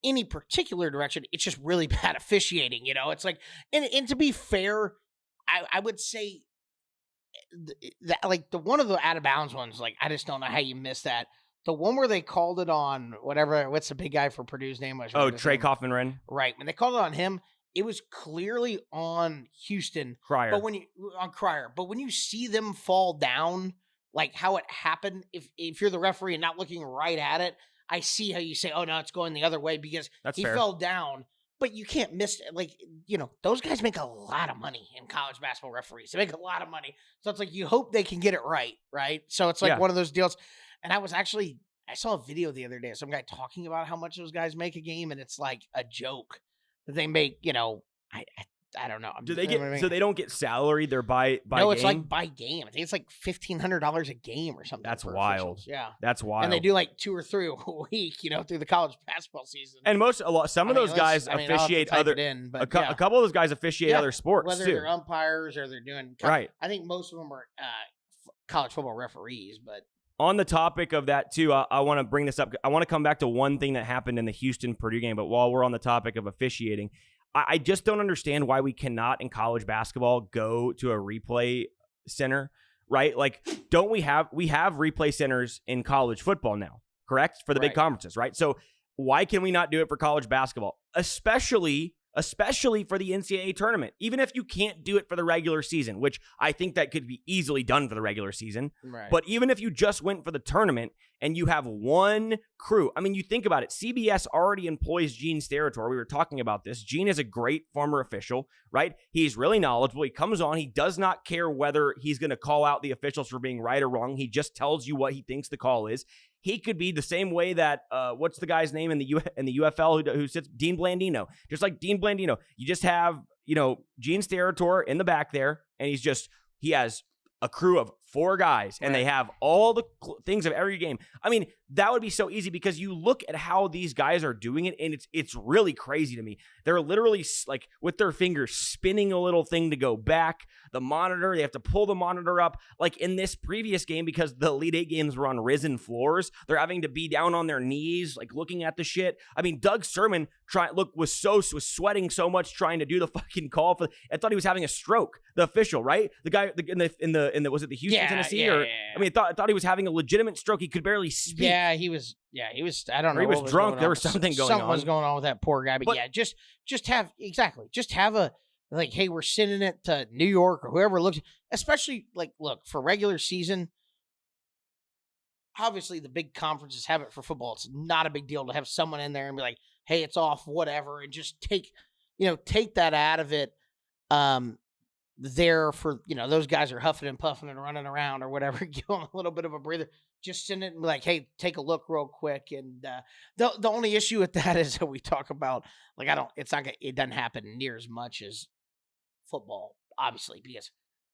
any particular direction. It's just really bad officiating, It's like, and to be fair, I would say that, like, the one of the out of bounds ones, like, I just don't know how you miss that. The one where they called it on what's the big guy for Purdue's name? Trey Kaufman Wren. Right. When they called it on him, it was clearly on Houston. Cryer. But on Cryer. But when you see them fall down, like how it happened, if you're the referee and not looking right at it, I see how you say, oh, no, it's going the other way because he fell down. But you can't miss it. Like, those guys make a lot of money in college basketball referees. They make a lot of money. So it's like you hope they can get it right, right? So it's like one of those deals. And I saw a video the other day of some guy talking about how much those guys make a game, and it's like a joke that they make, I don't know. Do they get so they don't get salary? They're by no, game? it's like by game. I think it's like $1,500 a game or something. That's for wild. officials. Yeah, That's wild. and they do like 2 or 3 a week, through the college basketball season. And some of those guys officiate other. a couple of those guys officiate other sports whether too. they're umpires or they're doing right. I think most of them are college football referees, but. On the topic of that, too, I want to bring this up. I want to come back to one thing that happened in the Houston-Purdue game, but while we're on the topic of officiating, I just don't understand why we cannot, in college basketball, go to a replay center, right? Like, don't we have replay centers in college football now, correct? For the big conferences, right? So why can we not do it for college basketball? Especially for the NCAA tournament, even if you can't do it for the regular season, which I think that could be easily done for the regular season. Right. But even if you just went for the tournament and you have one crew, I mean, you think about it. CBS already employs Gene Steratore. We were talking about this. Gene is a great former official, right? He's really knowledgeable. He comes on. He does not care whether he's going to call out the officials for being right or wrong. He just tells you what he thinks the call is. He could be the same way that what's the guy's name in the UFL who sits, Dean Blandino. Just like Dean Blandino, you just have Gene Steratore in the back there, and he has a crew of 4 guys, and they have all the things of every game. I mean, that would be so easy because you look at how these guys are doing it, and it's really crazy to me. They're literally like with their fingers spinning a little thing to go back. The monitor, they have to pull the monitor up. Like in this previous game, because the Elite 8 games were on risen floors, they're having to be down on their knees, like looking at the shit. I mean, Doug Sermon was sweating so much trying to do the fucking call for. I thought he was having a stroke. The official, right? The guy in the was it the Houston, Tennessee? Yeah. I mean, I thought he was having a legitimate stroke. He could barely speak. Yeah, he was. I don't know. He was drunk. There was something going on. Something was going on with that poor guy. But yeah, just have a like, hey, we're sending it to New York or whoever looks. Especially like, look, for regular season. Obviously, the big conferences have it for football. It's not a big deal to have someone in there and be like, hey, it's off, whatever, and just take that out of it. There for those guys are huffing and puffing and running around or whatever. Give them a little bit of a breather. Just send it and be like, hey, take a look real quick. And the only issue with that is that we talk about it doesn't happen near as much as football, obviously, because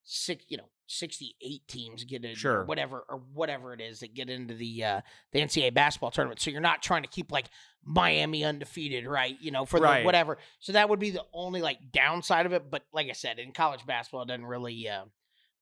68 teams get in, sure, or whatever it is that get into the NCAA basketball tournament. So you're not trying to keep like Miami undefeated, right? For the whatever. So that would be the only like downside of it. But like I said, in college basketball, it doesn't really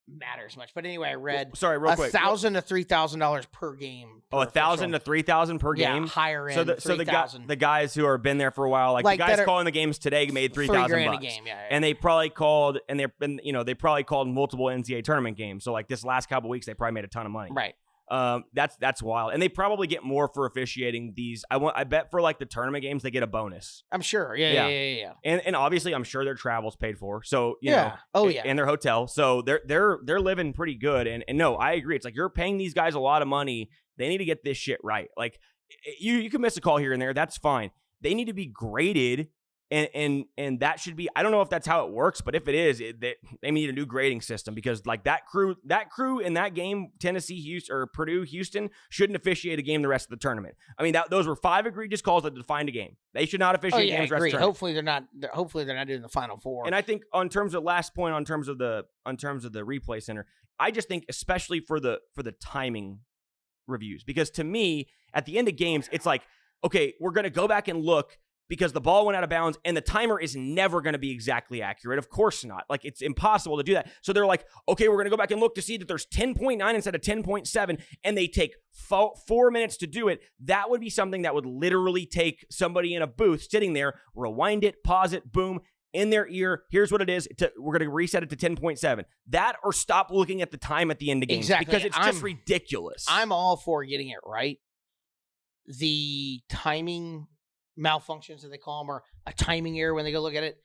matter as much. But anyway, I read real quick, $1,000 to $3,000 per game. $1,000 to $3,000 per game. Yeah, higher end. So the guys who have been there for a while, like the guys calling the games today, made $3,000 a game. Yeah. And they probably called they probably called multiple NCAA tournament games. So like this last couple weeks, they probably made a ton of money. Right. That's wild, and they probably get more for officiating these. I bet for like the tournament games they get a bonus. I'm sure. Yeah. And obviously I'm sure their travel's paid for. So and their hotel. So they're living pretty good. And no, I agree. It's like you're paying these guys a lot of money. They need to get this shit right. Like you can miss a call here and there. That's fine. They need to be graded. And that should be, I don't know if that's how it works, but if it is, they need a new grading system because like that crew in that game, Tennessee, Houston, or Purdue, Houston, shouldn't officiate a game the rest of the tournament. I mean, those were 5 egregious calls that defined a game. They should not officiate games the rest of the tournament. Hopefully they're not doing the Final Four. And I think on terms of the replay center, I just think especially for the timing reviews, because to me, at the end of games, it's like, okay, we're going to go back and look because the ball went out of bounds and the timer is never going to be exactly accurate. Of course not. Like, it's impossible to do that. So they're like, okay, we're going to go back and look to see that there's 10.9 instead of 10.7, and they take 4 minutes to do it. That would be something that would literally take somebody in a booth sitting there, rewind it, pause it, boom, in their ear. Here's what it is. We're going to reset it to 10.7. That, or stop looking at the time at the end of games. Exactly. Because it's just ridiculous. I'm all for getting it right. The timing malfunctions that they call them, or a timing error when they go look at it,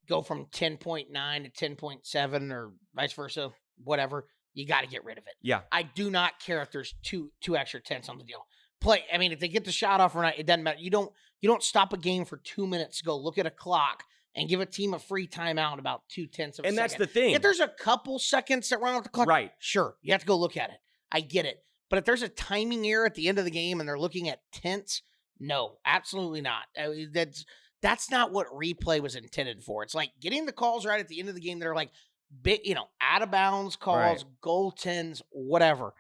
go from 10.9 to 10.7 or vice versa, whatever. You got to get rid of it. Yeah. I do not care if there's two extra tenths on the deal. I mean, if they get the shot off or not, it doesn't matter. You don't stop a game for 2 minutes to go look at a clock and give a team a free timeout about 0.2 of a second. And that's the thing. If there's a couple seconds that run off the clock, right? Sure, you have to go look at it. I get it. But if there's a timing error at the end of the game and they're looking at tenths, no, absolutely not. That's that's not what replay was intended for. It's like getting the calls right at the end of the game that are like, big, out of bounds calls, goaltends, whatever.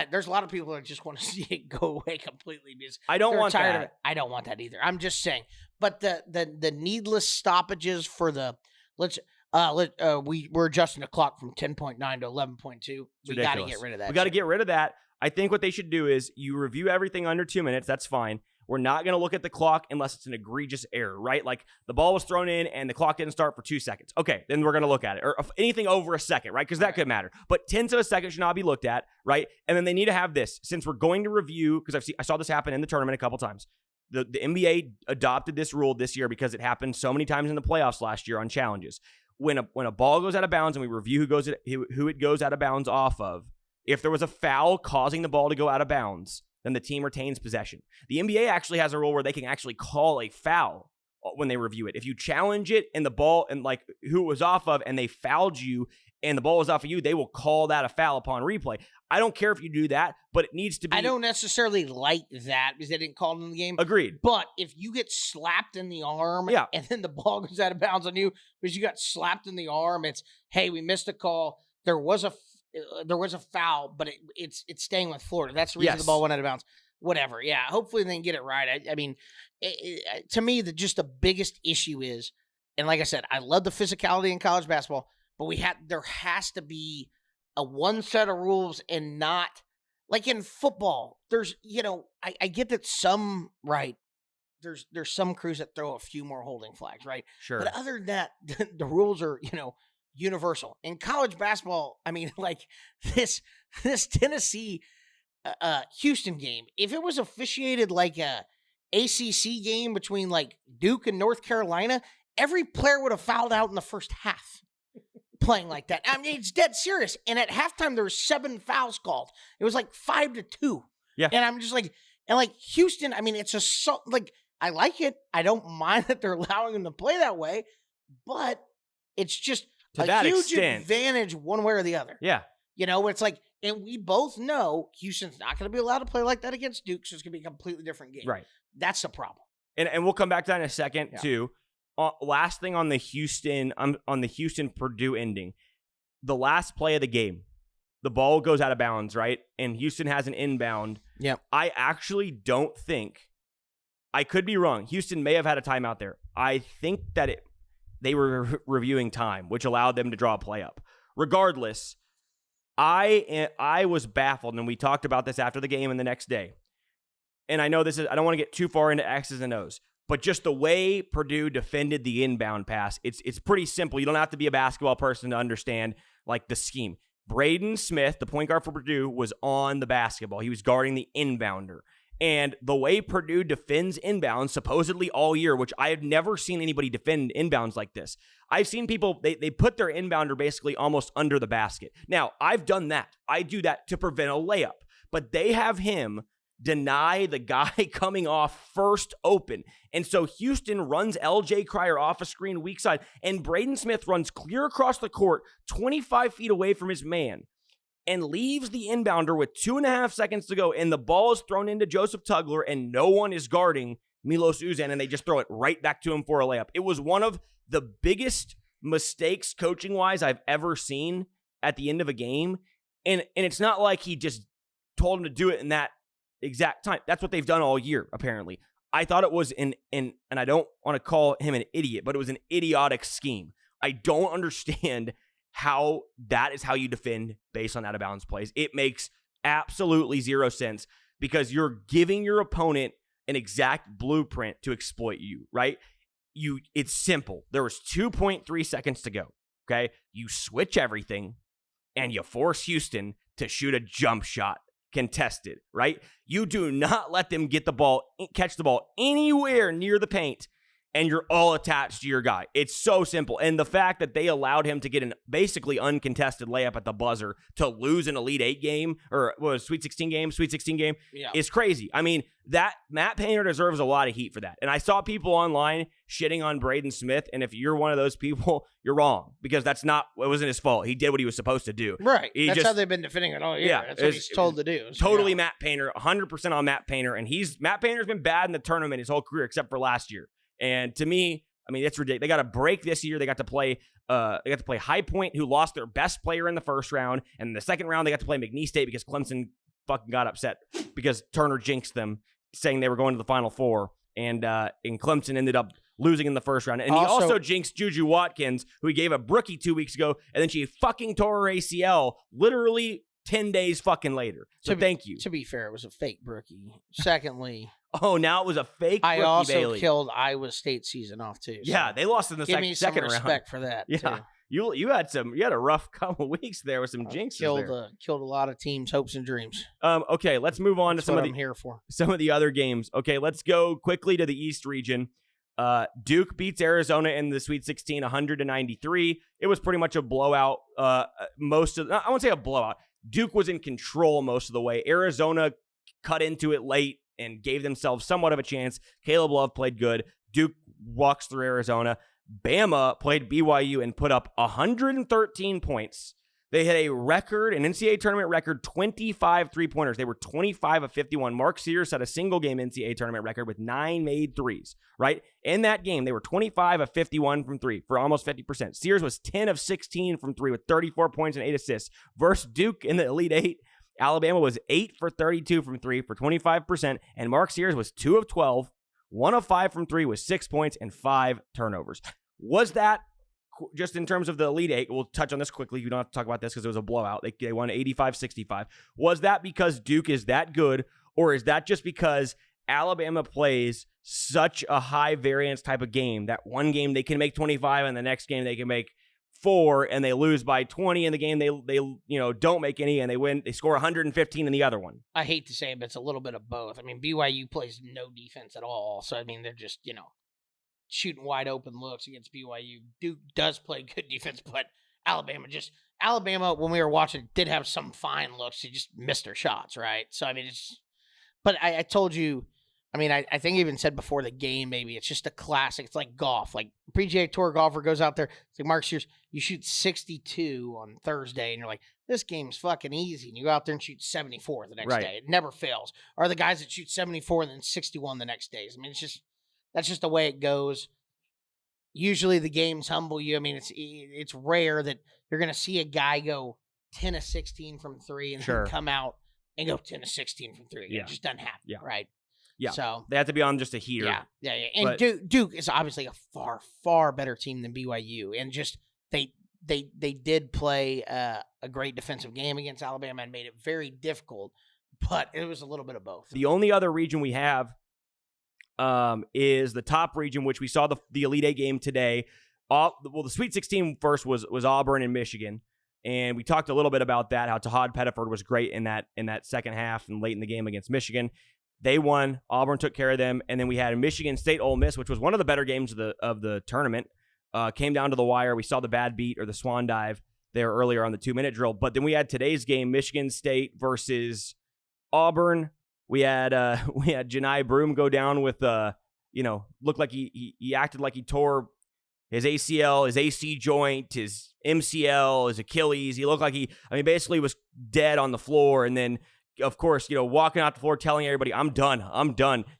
There's a lot of people that just want to see it go away completely because I don't want tired that. of it. I don't want that either. I'm just saying. But the needless stoppages for the we're adjusting the clock from 10.9 to 11.2. We got to get rid of that. We got to get rid of that. I think what they should do is you review everything under 2 minutes. That's fine. We're not going to look at the clock unless it's an egregious error, right? Like the ball was thrown in and the clock didn't start for 2 seconds. Okay, then we're going to look at it. Or anything over a second, right? Because that could matter. But tenths of a second should not be looked at, right? And then they need to have this. Since we're going to review, because I saw this happen in the tournament a couple times. The NBA adopted this rule this year because it happened so many times in the playoffs last year on challenges. When a ball goes out of bounds and we review who it goes out of bounds off of, if there was a foul causing the ball to go out of bounds, then the team retains possession. The NBA actually has a rule where they can actually call a foul when they review it. If you challenge it and the ball and like who it was off of and they fouled you and the ball was off of you, they will call that a foul upon replay. I don't care if you do that, but it needs to be. I don't necessarily like that because they didn't call it in the game. Agreed. But if you get slapped in the arm and then the ball goes out of bounds on you because you got slapped in the arm, it's, hey, we missed a call. There was a foul, but it's staying with Florida. That's the reason the ball went out of bounds. Whatever. Yeah. Hopefully they can get it right. I mean, to me, the biggest issue is, and like I said, I love the physicality in college basketball, but there has to be a one set of rules and not like in football. There's, I get that there's some crews that throw a few more holding flags, right? Sure. But other than that, the rules are, universal. In college basketball, I mean, like this Tennessee Houston game, if it was officiated like a ACC game between like Duke and North Carolina, every player would have fouled out in the first half playing like that. I mean, it's dead serious. And at halftime, there were 7 fouls called. It was like 5-2. Yeah. And I'm just like, Houston, I mean, it's just so, like, I like it. I don't mind that they're allowing them to play that way, but it's just a huge advantage one way or the other. Yeah. It's like, and we both know Houston's not going to be allowed to play like that against Duke, so it's going to be a completely different game. Right. That's the problem. And we'll come back to that in a second, too. Last thing on the Houston Purdue ending. The last play of the game, the ball goes out of bounds, right? And Houston has an inbound. Yep. I actually don't think, I could be wrong, Houston may have had a timeout there. I think that they were reviewing time, which allowed them to draw a play up. Regardless, I was baffled, and we talked about this after the game and the next day. And I know I don't want to get too far into X's and O's, but just the way Purdue defended the inbound pass, it's pretty simple. You don't have to be a basketball person to understand like the scheme. Braden Smith, the point guard for Purdue, was on the basketball. He was guarding the inbounder. And the way Purdue defends inbounds supposedly all year, which I have never seen anybody defend inbounds like this. I've seen people, they put their inbounder basically almost under the basket. Now, I've done that. I do that to prevent a layup. But they have him deny the guy coming off first open. And so Houston runs LJ Cryer off a screen weak side, and Braden Smith runs clear across the court 25 feet away from his man and leaves the inbounder with 2.5 seconds to go, and the ball is thrown into Joseph Tugler, and no one is guarding Milos Uzan, and they just throw it right back to him for a layup. It was one of the biggest mistakes coaching-wise I've ever seen at the end of a game, and it's not like he just told him to do it in that exact time. That's what they've done all year, apparently. I thought it was and I don't want to call him an idiot, but it was an idiotic scheme. I don't understand how that is how you defend based on out-of-bounds plays. It makes absolutely zero sense because you're giving your opponent an exact blueprint to exploit you, right? It's simple. There was 2.3 seconds to go, okay? You switch everything, and you force Houston to shoot a jump shot contested, right? You do not let them catch the ball anywhere near the paint, and you're all attached to your guy. It's so simple. And the fact that they allowed him to get an basically uncontested layup at the buzzer to lose an Elite 8 game, or Sweet 16 game, is crazy. I mean, that Matt Painter deserves a lot of heat for that. And I saw people online shitting on Braden Smith, and if you're one of those people, you're wrong, because it wasn't his fault. He did what he was supposed to do. Right. That's how they've been defending it all year. Yeah, that's what he's told to do. So totally Matt Painter, 100% on Matt Painter. And Matt Painter's been bad in the tournament his whole career, except for last year. And to me, I mean, it's ridiculous. They got a break this year. They got to play High Point, who lost their best player in the first round. And in the second round, they got to play McNeese State because Clemson fucking got upset because Turner jinxed them, saying they were going to the Final Four. And Clemson ended up losing in the first round. And he also jinxed Juju Watkins, who he gave a brookie 2 weeks ago, and then she fucking tore her ACL literally 10 days fucking later. So thank you. To be fair, it was a fake brookie. Secondly... Oh, now it was a fake I brookie, also Bailey. Killed Iowa State season off, too. So yeah, they lost in the second round. Give me some respect for that, yeah. too. You had a rough couple weeks there with some jinxes there. Killed a lot of teams' hopes and dreams. Okay, let's move on That's to what I'm here for. some of the other games. Okay, let's go quickly to the East region. Duke beats Arizona in the Sweet 16, 100-93. It was pretty much a blowout. I won't say a blowout. Duke was in control most of the way. Arizona cut into it late and gave themselves somewhat of a chance. Caleb Love played good. Duke walks through Arizona. Bama played BYU and put up 113 points. They had an NCAA tournament record, 25 three-pointers. They were 25 of 51. Mark Sears had a single-game NCAA tournament record with 9 made threes, right? In that game, they were 25 of 51 from three for almost 50%. Sears was 10 of 16 from three with 34 points and 8 assists. Versus Duke in the Elite Eight, Alabama was 8 for 32 from three for 25%, and Mark Sears was 2 of 12, 1 of 5 from three with 6 points and 5 turnovers. Was that, just in terms of the Elite Eight, we'll touch on this quickly. You don't have to talk about this because it was a blowout. They won 85-65. Was that because Duke is that good, or is that just because Alabama plays such a high variance type of game that one game they can make 25 and the next game they can make 4 and they lose by 20 in the game they don't make any and they score 115 in the other one? I hate to say it, but it's a little bit of both. I mean, BYU plays no defense at all, so I mean they're just shooting wide open looks against BYU. Duke does play good defense, but Alabama when we were watching did have some fine looks. They just missed their shots, right? So I mean but I told you. I mean, I think I even said before the game, maybe it's just a classic. It's like golf. Like PGA Tour golfer goes out there. It's like, Mark Sears, you shoot 62 on Thursday, and you're like, this game's fucking easy. And you go out there and shoot 74 the next day. It never fails. Or the guys that shoot 74 and then 61 the next day. I mean, that's just the way it goes. Usually the games humble you. I mean, it's rare that you're going to see a guy go 10 of 16 from three and then come out and go 10 of 16 from three. It just doesn't happen, right? Yeah, so they have to be on just a heater. Yeah. And Duke is obviously a far, far better team than BYU, and just they did play a great defensive game against Alabama and made it very difficult, but it was a little bit of both. The only other region we have is the top region, which we saw the Elite Eight game today. The Sweet 16 first was Auburn and Michigan, and we talked a little bit about that. How Tahad Pettiford was great in that second half and late in the game against Michigan. They won. Auburn took care of them, and then we had Michigan State Ole Miss, which was one of the better games of the tournament. Came down to the wire. We saw the bad beat or the swan dive there earlier on the 2-minute drill, but then we had today's game, Michigan State versus Auburn. We had Janai Broom go down with looked like he acted like he tore his ACL, his AC joint, his MCL, his Achilles. He looked like basically was dead on the floor, and then, of course, walking out the floor telling everybody, I'm done.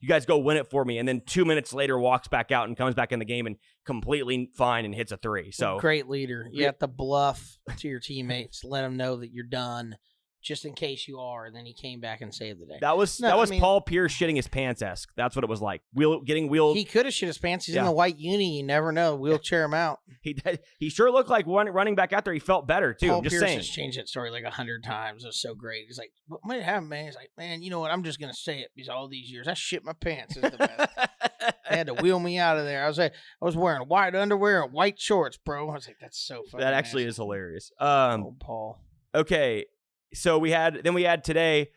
You guys go win it for me. And then 2 minutes later walks back out and comes back in the game and completely fine and hits a 3. So great leader. You have to bluff to your teammates, let them know that you're done, just in case you are. And then he came back and saved the day. That was Paul Pierce shitting his pants-esque. That's what it was like. Getting wheeled. He could have shit his pants. He's in the white uni. You never know. Wheelchair him out. He sure looked like running back out there. He felt better, too. Paul I'm just Pierce saying. has changed that story like 100 times. It was so great. He's like, what might happen, man? He's like, man, you know what? I'm just going to say it because all these years, I shit my pants. It's the best. They had to wheel me out of there. I was wearing white underwear and white shorts, bro. I was like, that's so funny. That actually is hilarious. Paul. Okay. So we had today.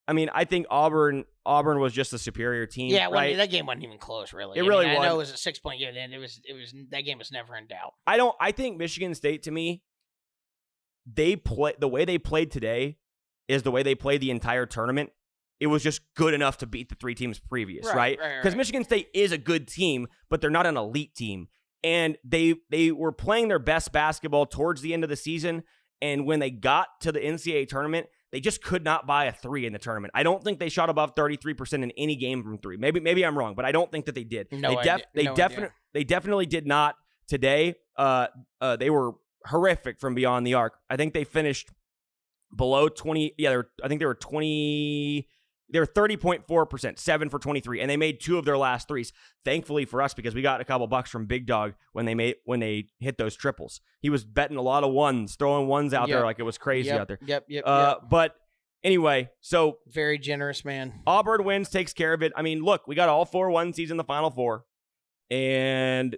I mean, I think Auburn was just a superior team. Yeah, right? that game wasn't even close, really. I know it was a 6-point game, and it was that game was never in doubt. I think Michigan State, to me, the way they played today is the way they played the entire tournament. It was just good enough to beat the 3 teams previous, right? Because Michigan State is a good team, but they're not an elite team. And they were playing their best basketball towards the end of the season. And when they got to the NCAA tournament, they just could not buy a 3 in the tournament. I don't think they shot above 33% in any game from 3. Maybe I'm wrong, but I don't think that they did. They definitely did not today. They were horrific from beyond the arc. I think they finished below 20. Yeah, I think they were 20. They were 30.4%, 7 for 23, and they made 2 of their last threes. Thankfully for us, because we got a couple bucks from Big Dog when they hit those triples. He was betting a lot of ones, throwing ones out there like it was crazy out there. Yep. But anyway, so very generous man. Auburn wins, takes care of it. I mean, look, we got all 4 1 seeds in the Final Four, and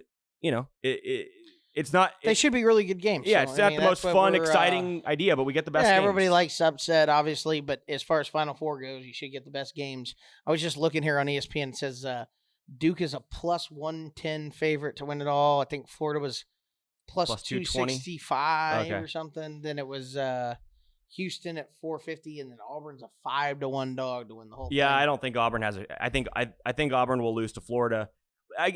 it's not. They should be really good games. Yeah, it's not the most fun, exciting idea, but we get the best games. Everybody likes upset, obviously, but as far as Final Four goes, you should get the best games. I was just looking here on ESPN. It says Duke is a plus 110 favorite to win it all. I think Florida was plus 265 or something. Then it was Houston at 450, and then Auburn's a 5-1 dog to win the whole thing. Yeah, I don't think Auburn has I think Auburn will lose to Florida.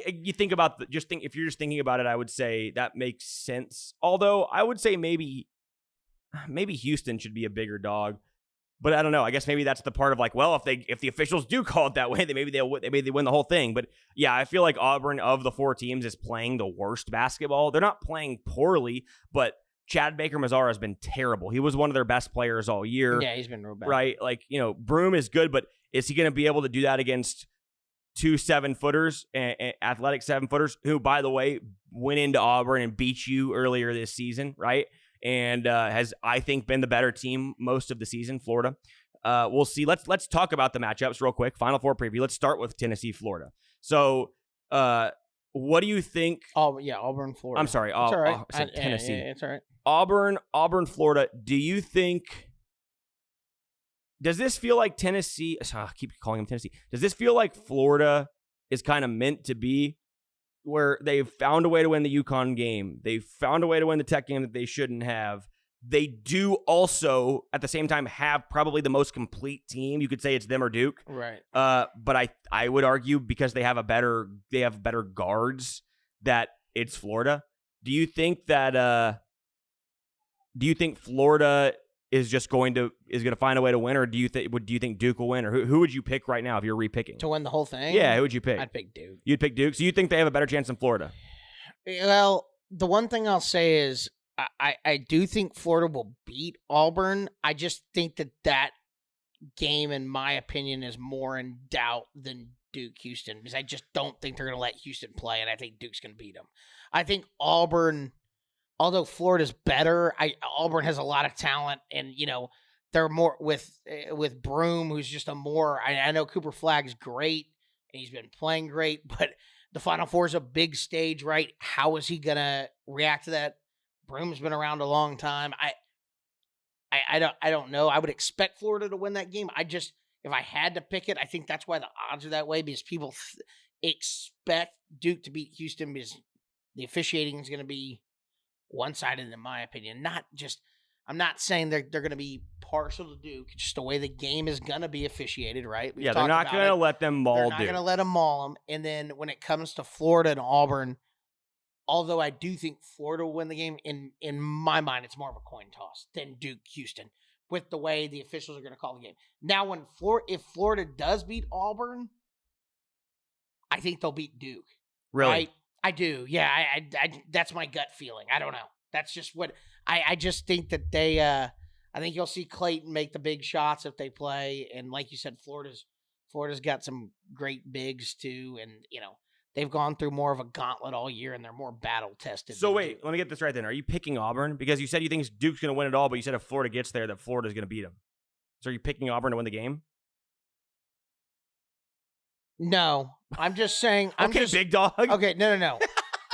You think about if you're just thinking about it, I would say that makes sense. Although I would say maybe Houston should be a bigger dog, but I don't know. I guess maybe that's the part of like, well, if the officials do call it that way, then maybe they win the whole thing. But yeah, I feel like Auburn of the 4 teams is playing the worst basketball. They're not playing poorly, but Chad Baker-Mazara has been terrible. He was one of their best players all year. Yeah, he's been real bad. Right, like Broome is good, but is he going to be able to do that against 2 7-footers, athletic 7-footers, who, by the way, went into Auburn and beat you earlier this season, right? And has, I think, been the better team most of the season, Florida. We'll see. Let's talk about the matchups real quick. Final Four preview. Let's start with Tennessee, Florida. So, what do you think? Oh, yeah, Auburn, Florida. I'm sorry. It's all right. I said Tennessee. Yeah, it's all right. Auburn, Florida. Do you think... Does this feel like Tennessee? I keep calling them Tennessee. Does this feel like Florida is kind of meant to be, where they've found a way to win the UConn game? They've found a way to win the Tech game that they shouldn't have. They do also, at the same time, have probably the most complete team. You could say it's them or Duke. Right. But I would argue, because they have better guards, that it's Florida. Do you think that Florida is going to find a way to win, or do you think Duke will win, or who would you pick right now if you're repicking to win the whole thing? Yeah, who would you pick? I'd pick Duke. You'd pick Duke. So you think they have a better chance than Florida? Well, the one thing I'll say is I do think Florida will beat Auburn. I just think that game, in my opinion, is more in doubt than Duke-Houston, because I just don't think they're going to let Houston play, and I think Duke's going to beat them. I think Auburn, although Florida's better, Auburn has a lot of talent, and they're more with Broome, who's just a more. I know Cooper Flagg's great, and he's been playing great, but the Final Four is a big stage, right? How is he gonna react to that? Broome's been around a long time. I don't know. I would expect Florida to win that game. If I had to pick it, I think that's why the odds are that way, because people expect Duke to beat Houston, because the officiating is going to be one-sided, in my opinion. I'm not saying they're going to be partial to Duke, just the way the game is going to be officiated, right? They're not going to let them maul Duke. They're not going to let them maul them. And then when it comes to Florida and Auburn, although I do think Florida will win the game, in my mind, it's more of a coin toss than Duke-Houston, with the way the officials are going to call the game. Now, if Florida does beat Auburn, I think they'll beat Duke. Really? Right? I do. Yeah, I that's my gut feeling. I don't know. That's just what I just think that they I think you'll see Clayton make the big shots if they play, and like you said, Florida's got some great bigs too, and they've gone through more of a gauntlet all year, and they're more battle tested. So wait, let me get this right then. Are you picking Auburn? Because you said you think Duke's going to win it all, but you said if Florida gets there, that Florida's going to beat them. So are you picking Auburn to win the game? No, I'm just saying. Big dog. Okay, no.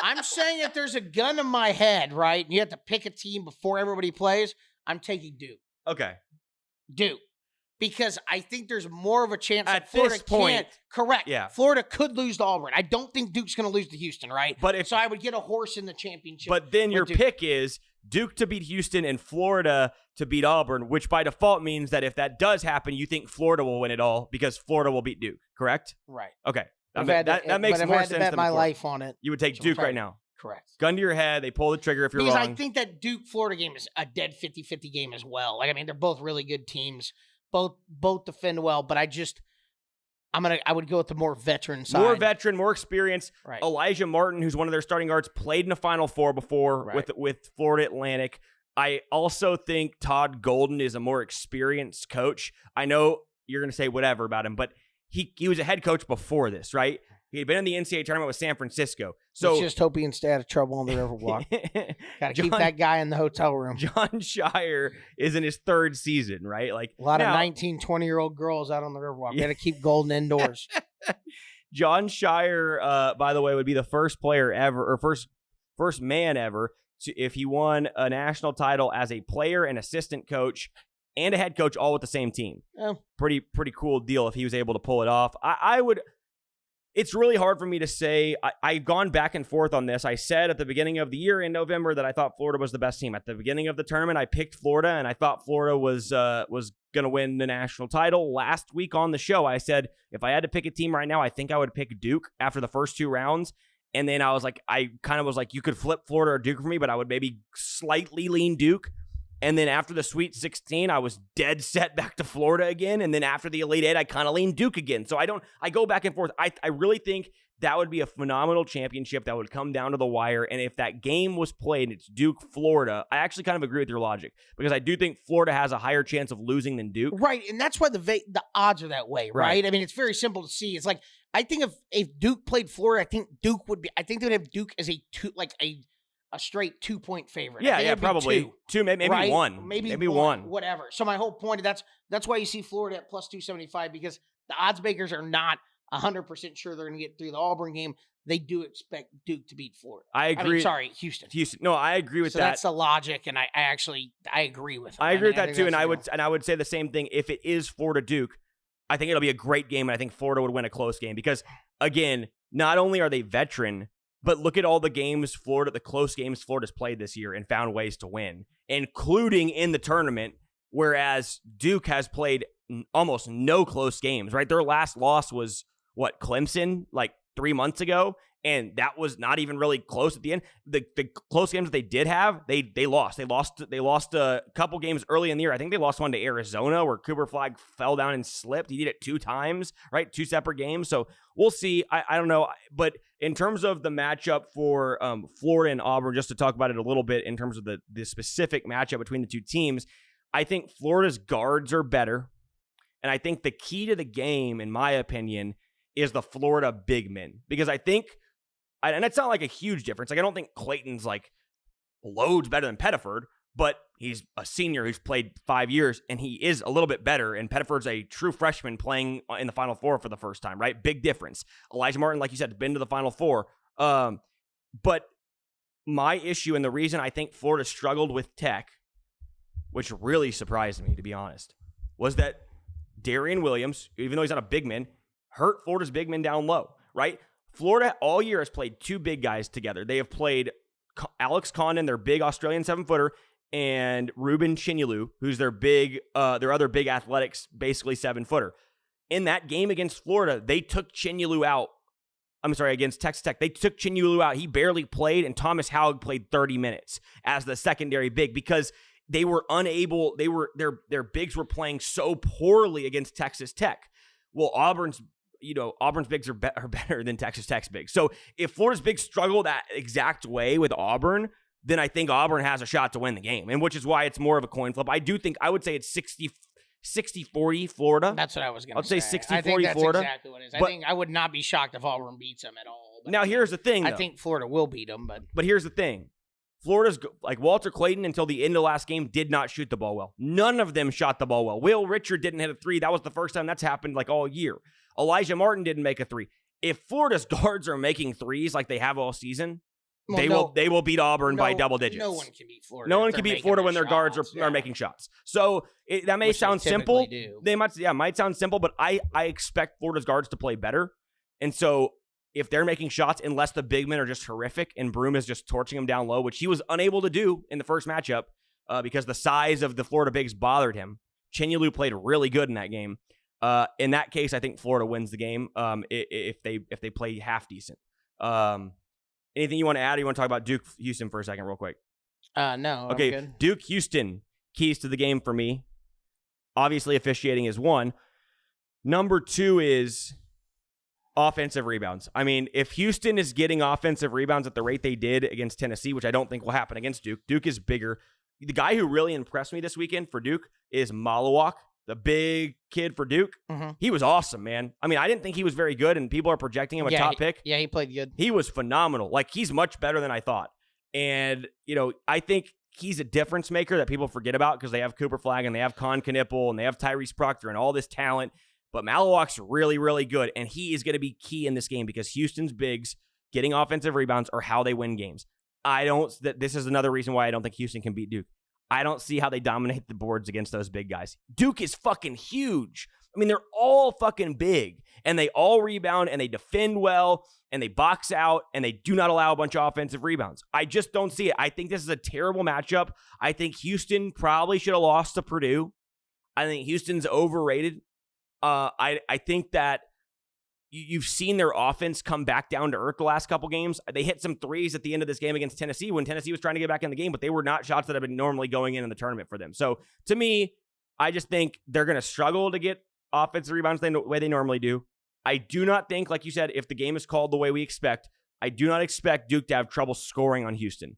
I'm saying if there's a gun in my head, right, and you have to pick a team before everybody plays, I'm taking Duke. Okay. Duke. Because I think there's more of a chance at that Florida this point. Can't. Correct. Yeah. Florida could lose to Auburn. I don't think Duke's going to lose to Houston, right? So I would get a horse in the championship. But then your pick is Duke to beat Houston and Florida to beat Auburn, which by default means that if that does happen, you think Florida will win it all because Florida will beat Duke, correct? Right. Okay. That makes more sense. If I had to bet my life on it. You would take Duke right now. Correct. Gun to your head. They pull the trigger if you're Because wrong. I think that Duke-Florida game is a dead 50-50 game as well. Like, I mean, they're both really good teams. Both defend well, but I would go with the more veteran side. More veteran, more experience. Right. Elijah Martin, who's one of their starting guards, played in the Final Four before with Florida Atlantic. I also think Todd Golden is a more experienced coach. I know you're going to say whatever about him, but he was a head coach before this, right? He had been in the NCAA tournament with San Francisco. So let's just hope he can stay out of trouble on the Riverwalk. Got to keep that guy in the hotel room. John Shire is in his third season, right? Like a lot of 19, 20-year-old girls out on the Riverwalk. Got to keep Golden indoors. John Shire, by the way, would be the first player ever, or first man ever, if he won a national title as a player and assistant coach and a head coach all with the same team. Oh. Pretty cool deal if he was able to pull it off. It's really hard for me to say. I've gone back and forth on this. I said at the beginning of the year in November that I thought Florida was the best team. At the beginning of the tournament, I picked Florida, and I thought Florida was going to win the national title. Last week on the show, I said if I had to pick a team right now, I think I would pick Duke after the first two rounds. And then I was like, you could flip Florida or Duke for me, but I would maybe slightly lean Duke. And then after the Sweet 16, I was dead set back to Florida again. And then after the Elite Eight, I kind of leaned Duke again. So I go back and forth. I really think that would be a phenomenal championship that would come down to the wire. And if that game was played and it's Duke, Florida, I actually kind of agree with your logic because I do think Florida has a higher chance of losing than Duke. Right. And that's why the odds are that way, right? I mean, it's very simple to see. It's like, I think if Duke played Florida, I think they would have Duke as a straight 2-point favorite. Yeah, probably two, maybe right? one, maybe one, whatever. So my whole point, that's why you see Florida at plus 275 because the odds makers are not 100% sure they're going to get through the Auburn game. They do expect Duke to beat Florida. I agree. Houston. No, I agree with that. That's the logic, and I agree with them. I agree with that too, and I would say the same thing. If it is Florida Duke, I think it'll be a great game, and I think Florida would win a close game because, again, not only are they veteran, but look at all the close games Florida's played this year and found ways to win, including in the tournament, whereas Duke has played almost no close games, right? Their last loss was, Clemson, like 3 months ago, and that was not even really close at the end. The close games that they did have, they lost. They lost a couple games early in the year. I think they lost one to Arizona where Cooper Flagg fell down and slipped. He did it 2 times, right? 2 separate games. So we'll see. I don't know. But in terms of the matchup for Florida and Auburn, just to talk about it a little bit in terms of the specific matchup between the two teams, I think Florida's guards are better. And I think the key to the game, in my opinion, is the Florida big men. Because I think, and it's not like a huge difference. Like, I don't think Clayton's like loads better than Pettiford, but he's a senior who's played 5 years, and he is a little bit better. And Pettiford's a true freshman playing in the Final Four for the first time, right? Big difference. Elijah Martin, like you said, has been to the Final Four. But my issue, and the reason I think Florida struggled with Tech, which really surprised me, to be honest, was that Darian Williams, even though he's not a big man, hurt Florida's big men down low, right? Florida all year has played 2 big guys together. They have played Alex Condon, their big Australian 7-footer, and Ruben Chinyelu, who's their other big athletics, basically 7-footer. In that game against Florida, they took Chinyelu out. Against Texas Tech, they took Chinyelu out. He barely played, and Thomas Haug played 30 minutes as the secondary big because they were unable. Their bigs were playing so poorly against Texas Tech. Well, Auburn's bigs are better than Texas Tech's bigs. So if Florida's bigs struggle that exact way with Auburn, then I think Auburn has a shot to win the game, and which is why it's more of a coin flip. I would say it's 60-40 Florida. That's what I was going to say. I'd say 60-40 I think that's Florida. Exactly what it is. I think I would not be shocked if Auburn beats them at all. Now, here's the thing, though. I think Florida will beat them, but here's the thing. Florida's, like Walter Clayton, until the end of last game, did not shoot the ball well. None of them shot the ball well. Will Richard didn't hit a 3. That was the first time that's happened like all year. Elijah Martin didn't make a 3. If Florida's guards are making 3s like they have all season, they will beat Auburn by double digits. No one can beat Florida. No one can beat Florida when their guards are making shots. So that may sound simple. They might sound simple, but I expect Florida's guards to play better. And so if they're making shots, unless the big men are just horrific and Broome is just torching them down low, which he was unable to do in the first matchup because the size of the Florida bigs bothered him. Chinyelu played really good in that game. In that case, I think Florida wins the game if they play half decent. Anything you want to add? Or you want to talk about Duke Houston for a second, real quick? No. Okay, I'm good. Duke Houston, keys to the game for me. Obviously, officiating is one. Number two is offensive rebounds. I mean, if Houston is getting offensive rebounds at the rate they did against Tennessee, which I don't think will happen against Duke, Duke is bigger. The guy who really impressed me this weekend for Duke is Malawak, the big kid for Duke. Mm-hmm. He was awesome, man. I mean, I didn't think he was very good, and people are projecting him a top pick. Yeah, he played good. He was phenomenal. Like, he's much better than I thought. And, I think he's a difference maker that people forget about because they have Cooper Flagg and they have Con Knipple and they have Tyrese Proctor and all this talent. But Malawak's really, really good, and he is going to be key in this game because Houston's bigs getting offensive rebounds are how they win games. This is another reason why I don't think Houston can beat Duke. I don't see how they dominate the boards against those big guys. Duke is fucking huge. I mean, they're all fucking big, and they all rebound, and they defend well, and they box out, and they do not allow a bunch of offensive rebounds. I just don't see it. I think this is a terrible matchup. I think Houston probably should have lost to Purdue. I think Houston's overrated. I think that you've seen their offense come back down to earth the last couple games. They hit some threes at the end of this game against Tennessee when Tennessee was trying to get back in the game, but they were not shots that have been normally going in the tournament for them. So to me, I just think they're going to struggle to get offensive rebounds the way they normally do. I do not think, like you said, if the game is called the way we expect, I do not expect Duke to have trouble scoring on Houston.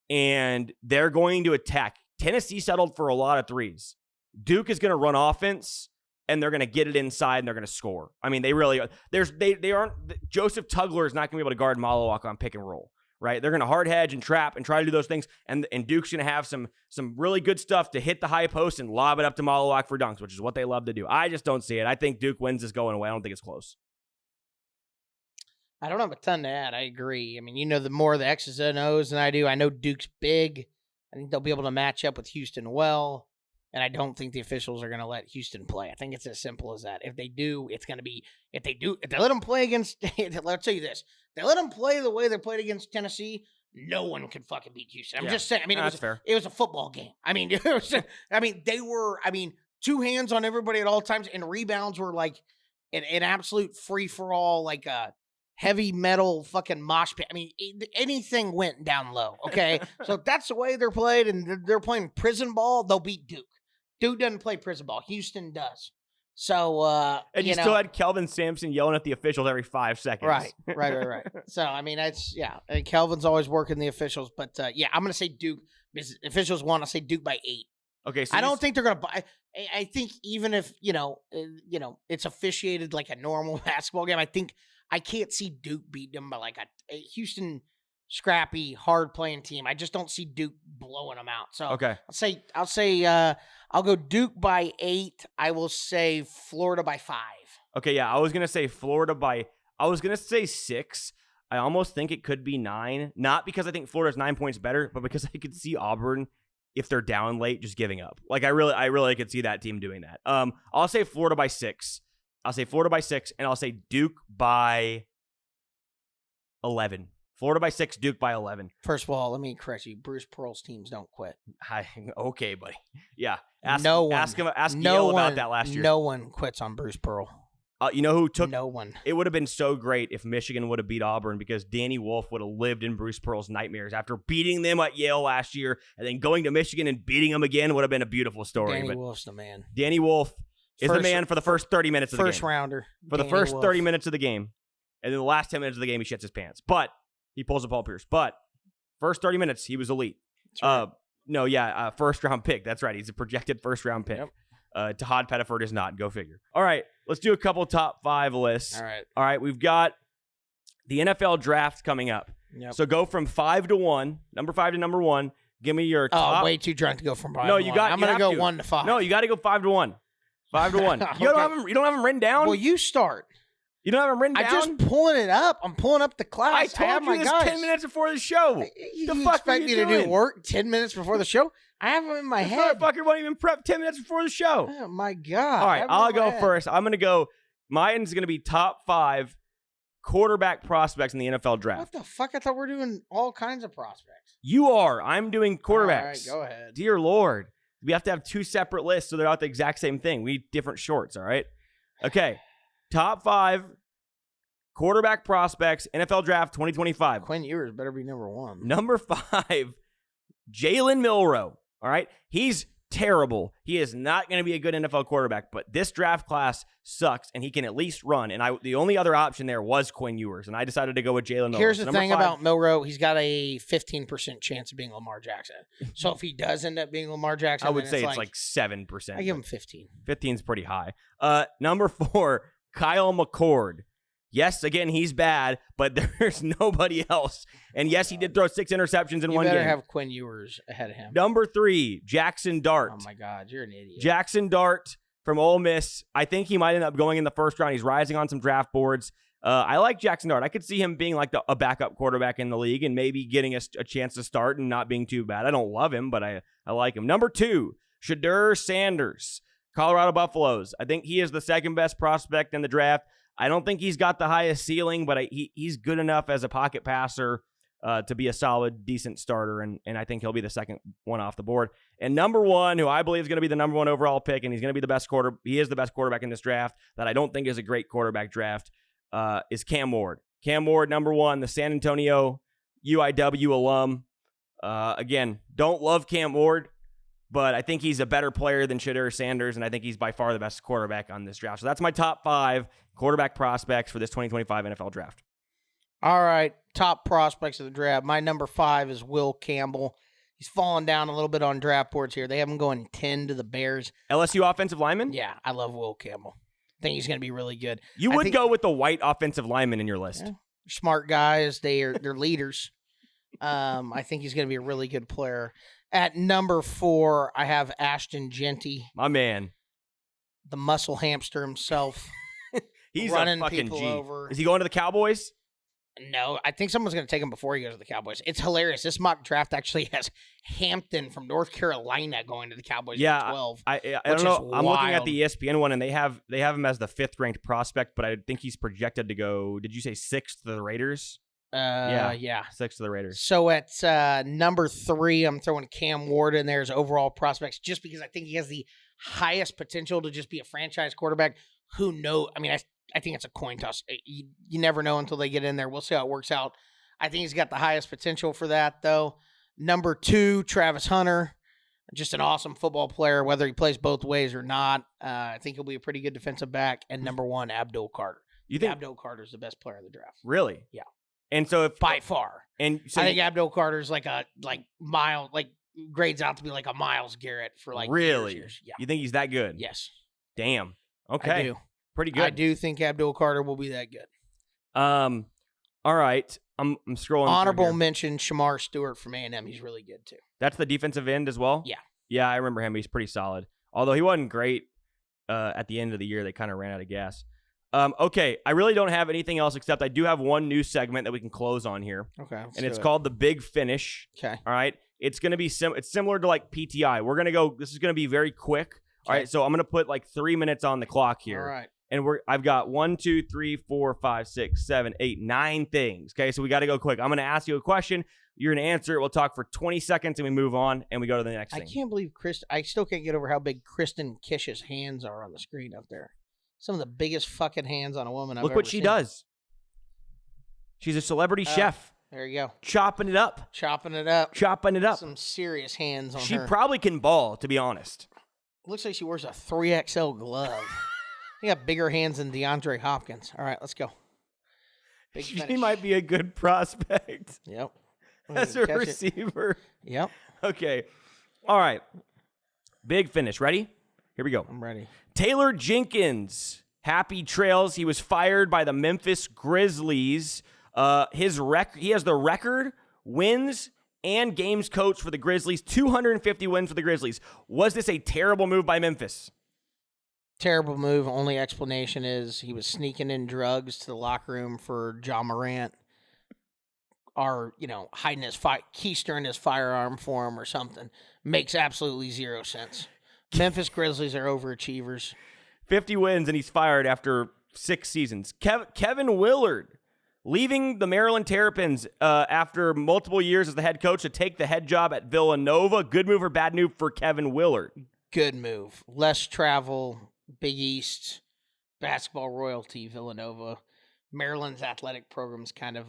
And they're going to attack. Tennessee settled for a lot of threes. Duke is going to run offense, and they're going to get it inside, and they're going to score. I mean, they really are. They aren't. Joseph Tugler is not going to be able to guard Malawak on pick and roll, right? They're going to hard hedge and trap and try to do those things, and Duke's going to have some really good stuff to hit the high post and lob it up to Malawak for dunks, which is what they love to do. I just don't see it. I think Duke wins this going away. I don't think it's close. I don't have a ton to add. I agree. I mean, the more the X's and O's than I do. I know Duke's big. I think they'll be able to match up with Houston well. And I don't think the officials are going to let Houston play. I think it's as simple as that. If they do, it's going to be, if they let them play against, let's tell you this, they let them play the way they played against Tennessee, no one could fucking beat Houston. I'm just saying, I mean, it was a football game. I mean, they were, two hands on everybody at all times, and rebounds were like an absolute free-for-all, like a heavy metal fucking mosh pit. I mean, anything went down low, okay? So if that's the way they're played, and they're playing prison ball, they'll beat Duke. Duke doesn't play prison ball. Houston does. So, and you still had Kelvin Sampson yelling at the officials every 5 seconds. Right. So, I mean, and Kelvin's always working the officials. But, I'm going to say Duke. Officials want to say Duke by 8. Okay. So I don't think they're going to buy. I think even if, it's officiated like a normal basketball game, I can't see Duke beat them by like a Houston scrappy, hard-playing team. I just don't see Duke blowing them out. So okay. I'll say I'll go Duke by 8. I will say Florida by 5. Okay, yeah, I was gonna say I was gonna say 6. I almost think it could be 9. Not because I think Florida's 9 points better, but because I could see Auburn, if they're down late, just giving up. Like I really could see that team doing that. I'll say Florida by 6. And I'll say Duke by 11. Florida by 6, Duke by 11. First of all, let me correct you. Bruce Pearl's teams don't quit. Okay, buddy. Yeah. Ask no Yale one, about that last year. No one quits on Bruce Pearl. You know who took? No one. It would have been so great if Michigan would have beat Auburn because Danny Wolf would have lived in Bruce Pearl's nightmares after beating them at Yale last year and then going to Michigan and beating them again would have been a beautiful story. Danny Wolf's the man. Danny Wolf is the man for the first 30 minutes of the game. First rounder. For the first 30 minutes of the game. And then the last 10 minutes of the game, he shits his pants. But he pulls a Paul Pierce. But first 30 minutes, he was elite. Right. First round pick. That's right. He's a projected first round pick. Yep. Todd Pettiford is not. Go figure. All right. Let's do a couple top 5 lists. All right. We've got the NFL draft coming up. Yep. So go from 5 to 1, number 5 to number 1. Give me your top. Way too drunk to go from 5 no, to you 1. got. I'm going to go 1 to 5. No, you got to go 5 to 1. 5 to 1. Okay. You don't have them written down? Well, you start. You don't have them written down? I'm just pulling it up. I'm pulling up the class. I told you this 10 minutes before the show. You the fuck expect me to do work 10 minutes before the show? I have them in my head. Motherfucker won't even prep 10 minutes before the show. Oh, my God. All right, I'll go first. I'm going to go. Mine's going to be top 5 quarterback prospects in the NFL draft. What the fuck? I thought we were doing all kinds of prospects. You are. I'm doing quarterbacks. All right, go ahead. Dear Lord. We have to have 2 separate lists so they're not the exact same thing. We need different shorts, all right? Okay. Top 5 quarterback prospects, NFL Draft 2025. Quinn Ewers better be number 1. Number 5, Jalen Milroe. All right. He's terrible. He is not going to be a good NFL quarterback, but this draft class sucks, and he can at least run. And the only other option there was Quinn Ewers, and I decided to go with Jalen Milroe. Here's So the number thing 5, about Milroe. He's got a 15% chance of being Lamar Jackson. So if he does end up being Lamar Jackson, I would then say it's like 7%. I give him 15. 15 is pretty high. Number 4, Kyle McCord. Yes, again, he's bad, but there's nobody else. And yes, he did throw 6 interceptions in one You game. better have Quinn Ewers ahead of him. Number 3, Jackson Dart. Oh, my God. You're an idiot. Jackson Dart from Ole Miss. I think he might end up going in the first round. He's rising on some draft boards. I like Jackson Dart. I could see him being like a backup quarterback in the league and maybe getting a chance to start and not being too bad. I don't love him, but I like him. Number 2, Shadur Sanders, Colorado Buffaloes. I think he is the second best prospect in the draft. I don't think he's got the highest ceiling, but he's good enough as a pocket passer to be a solid, decent starter, and I think he'll be the second one off the board. And number 1, who I believe is going to be the number 1 overall pick, and he's going to be the best he is the best quarterback in this draft, that I don't think is a great quarterback draft, is Cam Ward. Cam Ward, number 1, the San Antonio UIW alum. Again, don't love Cam Ward, but I think he's a better player than Shadur Sanders, and I think he's by far the best quarterback on this draft. So that's my top 5 quarterback prospects for this 2025 NFL Draft. All right, top prospects of the draft. My number 5 is Will Campbell. He's fallen down a little bit on draft boards here. They have him going 10 to the Bears. LSU offensive lineman? Yeah, I love Will Campbell. I think he's going to be really good. You would go with the white offensive lineman in your list. Yeah, smart guys. They're leaders. I think he's going to be a really good player. At number 4, I have Ashton Genty, My man. the muscle hamster himself. He's running a fucking people G. over. Is he going to the Cowboys? No, I think someone's going to take him before he goes to the Cowboys. It's hilarious. This mock draft actually has Hampton from North Carolina going to the Cowboys at 12. I don't know. I'm looking at the ESPN one, and they have him as the 5th ranked prospect, but I think he's projected to go. Did you say 6th to the Raiders? Yeah. 6th to the Raiders. So at number 3, I'm throwing Cam Ward in there as overall prospects, just because I think he has the highest potential to just be a franchise quarterback. Who knows? I mean, I think it's a coin toss. You never know until they get in there. We'll see how it works out. I think he's got the highest potential for that, though. Number 2, Travis Hunter. Just an awesome football player, whether he plays both ways or not. I think he'll be a pretty good defensive back. And number 1, Abdul Carter. You think Abdul Carter's the best player in the draft? Really? Yeah. And so if By far. and so I think Abdul Carter's grades out to be like a Myles Garrett for really, years. Yeah. you think he's that good? Yes. Damn. Okay. I do. Pretty good. I do think Abdul Carter will be that good. All right. I'm scrolling. Honorable through here. mention, Shamar Stewart from A&M. He's really good too. That's the defensive end as well? Yeah. Yeah, I remember him. He's pretty solid. Although he wasn't great at the end of the year. They kind of ran out of gas. Okay, I really don't have anything else except I do have one new segment that we can close on here. Okay. And it's called The Big Finish. Okay. All right. It's going to be it's similar to like PTI. We're going to go, this is going to be very quick. All right. So I'm going to put like 3 minutes on the clock here. All right. And I've got 1, 2, 3, 4, 5, 6, 7, 8, 9 things. Okay, so we got to go quick. I'm going to ask you a question. You're going to answer it. We'll talk for 20 seconds and we move on and we go to the next I thing. can't believe I still can't get over how big Kristen Kish's hands are on the screen up there. Some of the biggest fucking hands on a woman I've Look ever what she seen. does. She's a celebrity chef. There you go. Chopping it up. Chopping it up. Chopping it up. Some serious hands on She her. probably can ball, to be honest. Looks like she wears a 3XL glove. He got bigger hands than DeAndre Hopkins. All right, let's go. Big She finish. might be a good prospect Yep. as a Catch it. receiver. Yep. Okay. All right. Big finish. Ready? Here we go. I'm ready. Taylor Jenkins. Happy trails. He was fired by the Memphis Grizzlies. He has the record, wins, and games coach for the Grizzlies. 250 wins for the Grizzlies. Was this a terrible move by Memphis? Terrible move. Only explanation is he was sneaking in drugs to the locker room for John Morant, or hiding his keystering his firearm for him or something. Makes absolutely zero sense. Memphis Grizzlies are overachievers. 50 wins and he's fired after 6 seasons. Kevin Willard leaving the Maryland Terrapins after multiple years as the head coach to take the head job at Villanova. Good move or bad move for Kevin Willard? Good move. Less travel. Big East, basketball royalty, Villanova. Maryland's athletic program's kind of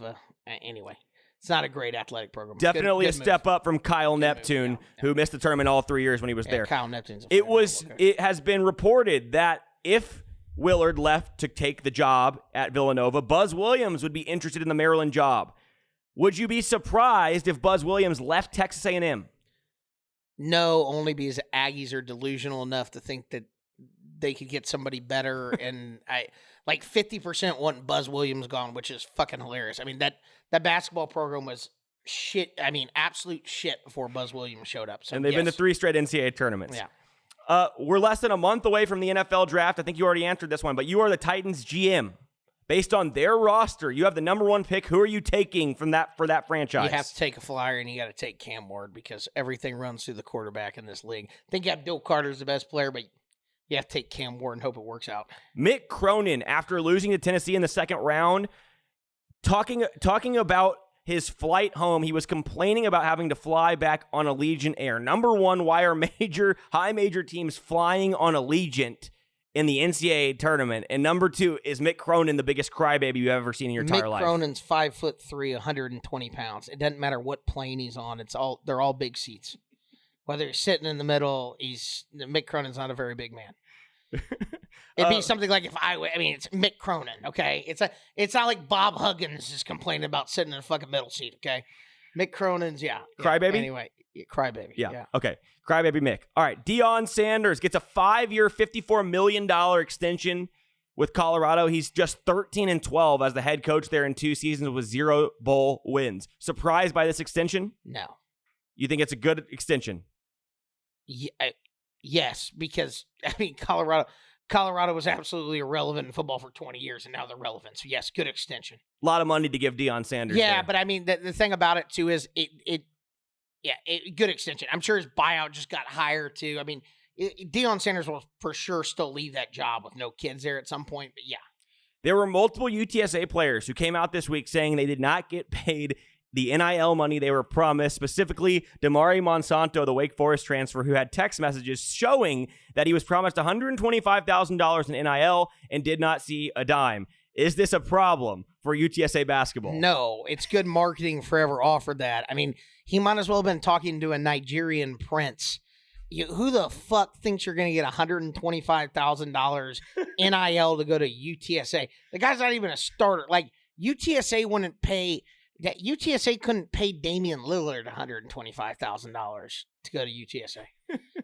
anyway. It's not a great athletic program. Definitely good a step up from Kyle Neptune, move, who missed the tournament all 3 years when he was there. Kyle Neptune's It has been reported that if Willard left to take the job at Villanova, Buzz Williams would be interested in the Maryland job. Would you be surprised if Buzz Williams left Texas A&M? No, only because Aggies are delusional enough to think that they could get somebody better, and 50% want Buzz Williams gone, which is fucking hilarious. I mean, that basketball program was shit. I mean, absolute shit before Buzz Williams showed up. So, and they've been to 3 straight NCAA tournaments. Yeah. We're less than a month away from the NFL draft. I think you already answered this one, but you are the Titans GM. Based on their roster, you have the number 1 pick. Who are you taking for that franchise? You have to take a flyer, and you got to take Cam Ward because everything runs through the quarterback in this league. I think Abdul Carter's the best player, but you have to take Cam Ward and hope it works out. Mick Cronin, after losing to Tennessee in the second round, talking about his flight home, he was complaining about having to fly back on Allegiant Air. Number 1, why are high major teams flying on Allegiant in the NCAA tournament? And number 2, is Mick Cronin the biggest crybaby you've ever seen in your entire life? Mick Cronin's 5'3", 120 pounds. It doesn't matter what plane he's on. They're all big seats. Whether he's sitting in the middle, Mick Cronin's not a very big man. It'd be something like it's Mick Cronin, okay? It's not like Bob Huggins is complaining about sitting in a fucking middle seat, okay? Mick Cronin's, Crybaby? Anyway, crybaby. Yeah. Okay. Crybaby Mick. All right. Deion Sanders gets a 5-year, $54 million extension with Colorado. He's just 13-12 as the head coach there in 2 seasons with 0 bowl wins. Surprised by this extension? No. You think it's a good extension? Yes, because Colorado was absolutely irrelevant in football for 20 years, and now they're relevant. So yes, good extension. A lot of money to give Deion Sanders. Yeah, there. but I mean the thing about it too is good extension. I'm sure his buyout just got higher too. I mean, Deion Sanders will for sure still leave that job with no kids there at some point. But yeah, there were multiple UTSA players who came out this week saying they did not get paid the NIL money they were promised, specifically Damari Monsanto, the Wake Forest transfer, who had text messages showing that he was promised $125,000 in NIL and did not see a dime. Is this a problem for UTSA basketball? No, it's good marketing for ever offered that. I mean, he might as well have been talking to a Nigerian prince. Who the fuck thinks you're going to get $125,000 NIL to go to UTSA? The guy's not even a starter. Like, UTSA wouldn't pay... That UTSA couldn't pay Damian Lillard $125,000 to go to UTSA.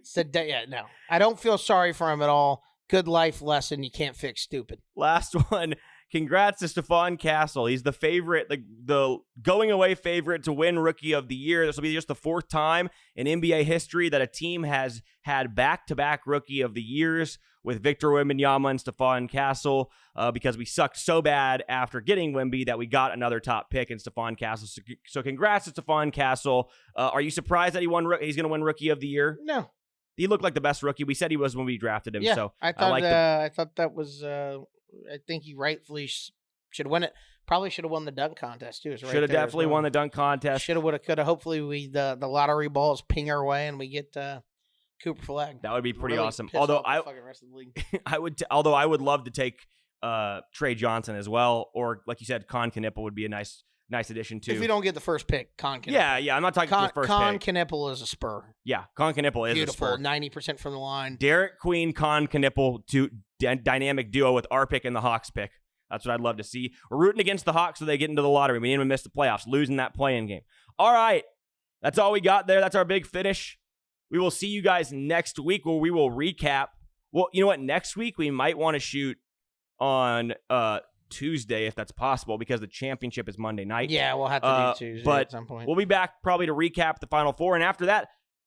So, no. I don't feel sorry for him at all. Good life lesson. You can't fix stupid. Last one. Congrats to Stephon Castle. He's the favorite, the going away favorite to win Rookie of the Year. This will be just the 4th time in NBA history that a team has had back-to-back Rookie of the Years with Victor Wembanyama and Stephon Castle because we sucked so bad after getting Wemby that we got another top pick in Stephon Castle. So congrats to Stephon Castle. Are you surprised that he's going to win Rookie of the Year? No. He looked like the best rookie. We said he was when we drafted him. Yeah, so I thought that was... I think he rightfully should win it. Probably should have won the dunk contest too. Should have definitely won the dunk contest. Should have, would have, could have. Hopefully, the lottery balls ping our way and we get Cooper Flag. That would be pretty really awesome. Although I would love to take Trey Johnson as well, or like you said, Con Knipple would be a nice addition too. If we don't get the first pick, Con Knipple. Yeah. I'm not talking the first Con pick. Knipple is a spur. Yeah, Con Knipple is beautiful. a spur. 90% from the line. Derek Queen, Con Knipple, dynamic duo with our pick and the Hawks pick. That's what I'd love to see. We're rooting against the Hawks so they get into the lottery. We didn't even miss the playoffs, losing that play-in game. All right. That's all we got there. That's our big finish. We will see you guys next week where we will recap. Well, you know what? Next week we might want to shoot on Tuesday if that's possible because the championship is Monday night. Yeah, we'll have to do Tuesday at some point. We'll be back probably to recap the Final Four. And after that,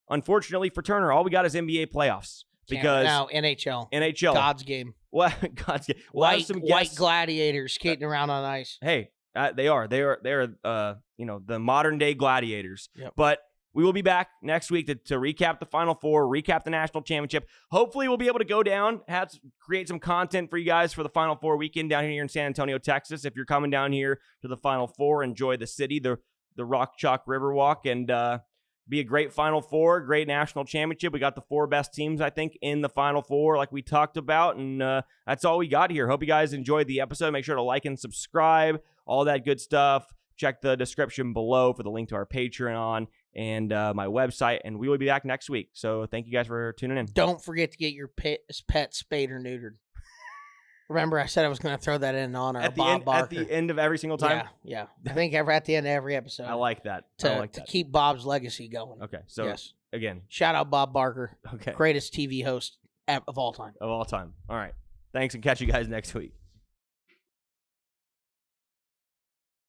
unfortunately for Turner, all we got is NBA playoffs. Because now NHL, God's game. Well, God's game. White gladiators skating around on ice. Hey, they are the modern day gladiators. Yep. But we will be back next week to recap the Final Four, recap the national championship. Hopefully, we'll be able to go down, create some content for you guys for the Final Four weekend down here in San Antonio, Texas. If you're coming down here to the Final Four, enjoy the city, the Rock Chalk River Walk, and be a great Final Four, great national championship. We got the 4 best teams, I think, in the Final Four, like we talked about, and that's all we got here. Hope you guys enjoyed the episode. Make sure to like and subscribe, all that good stuff. Check the description below for the link to our Patreon and my website, and we will be back next week. So thank you guys for tuning in. Don't forget to get your pet spayed or neutered. Remember, I said I was going to throw that in on our Bob Barker. At the end of every single time? Yeah. I think at the end of every episode. I like that. To keep Bob's legacy going. Okay, so yes. Again. Shout out Bob Barker. Okay. Greatest TV host of all time. Of all time. All right. Thanks, and catch you guys next week.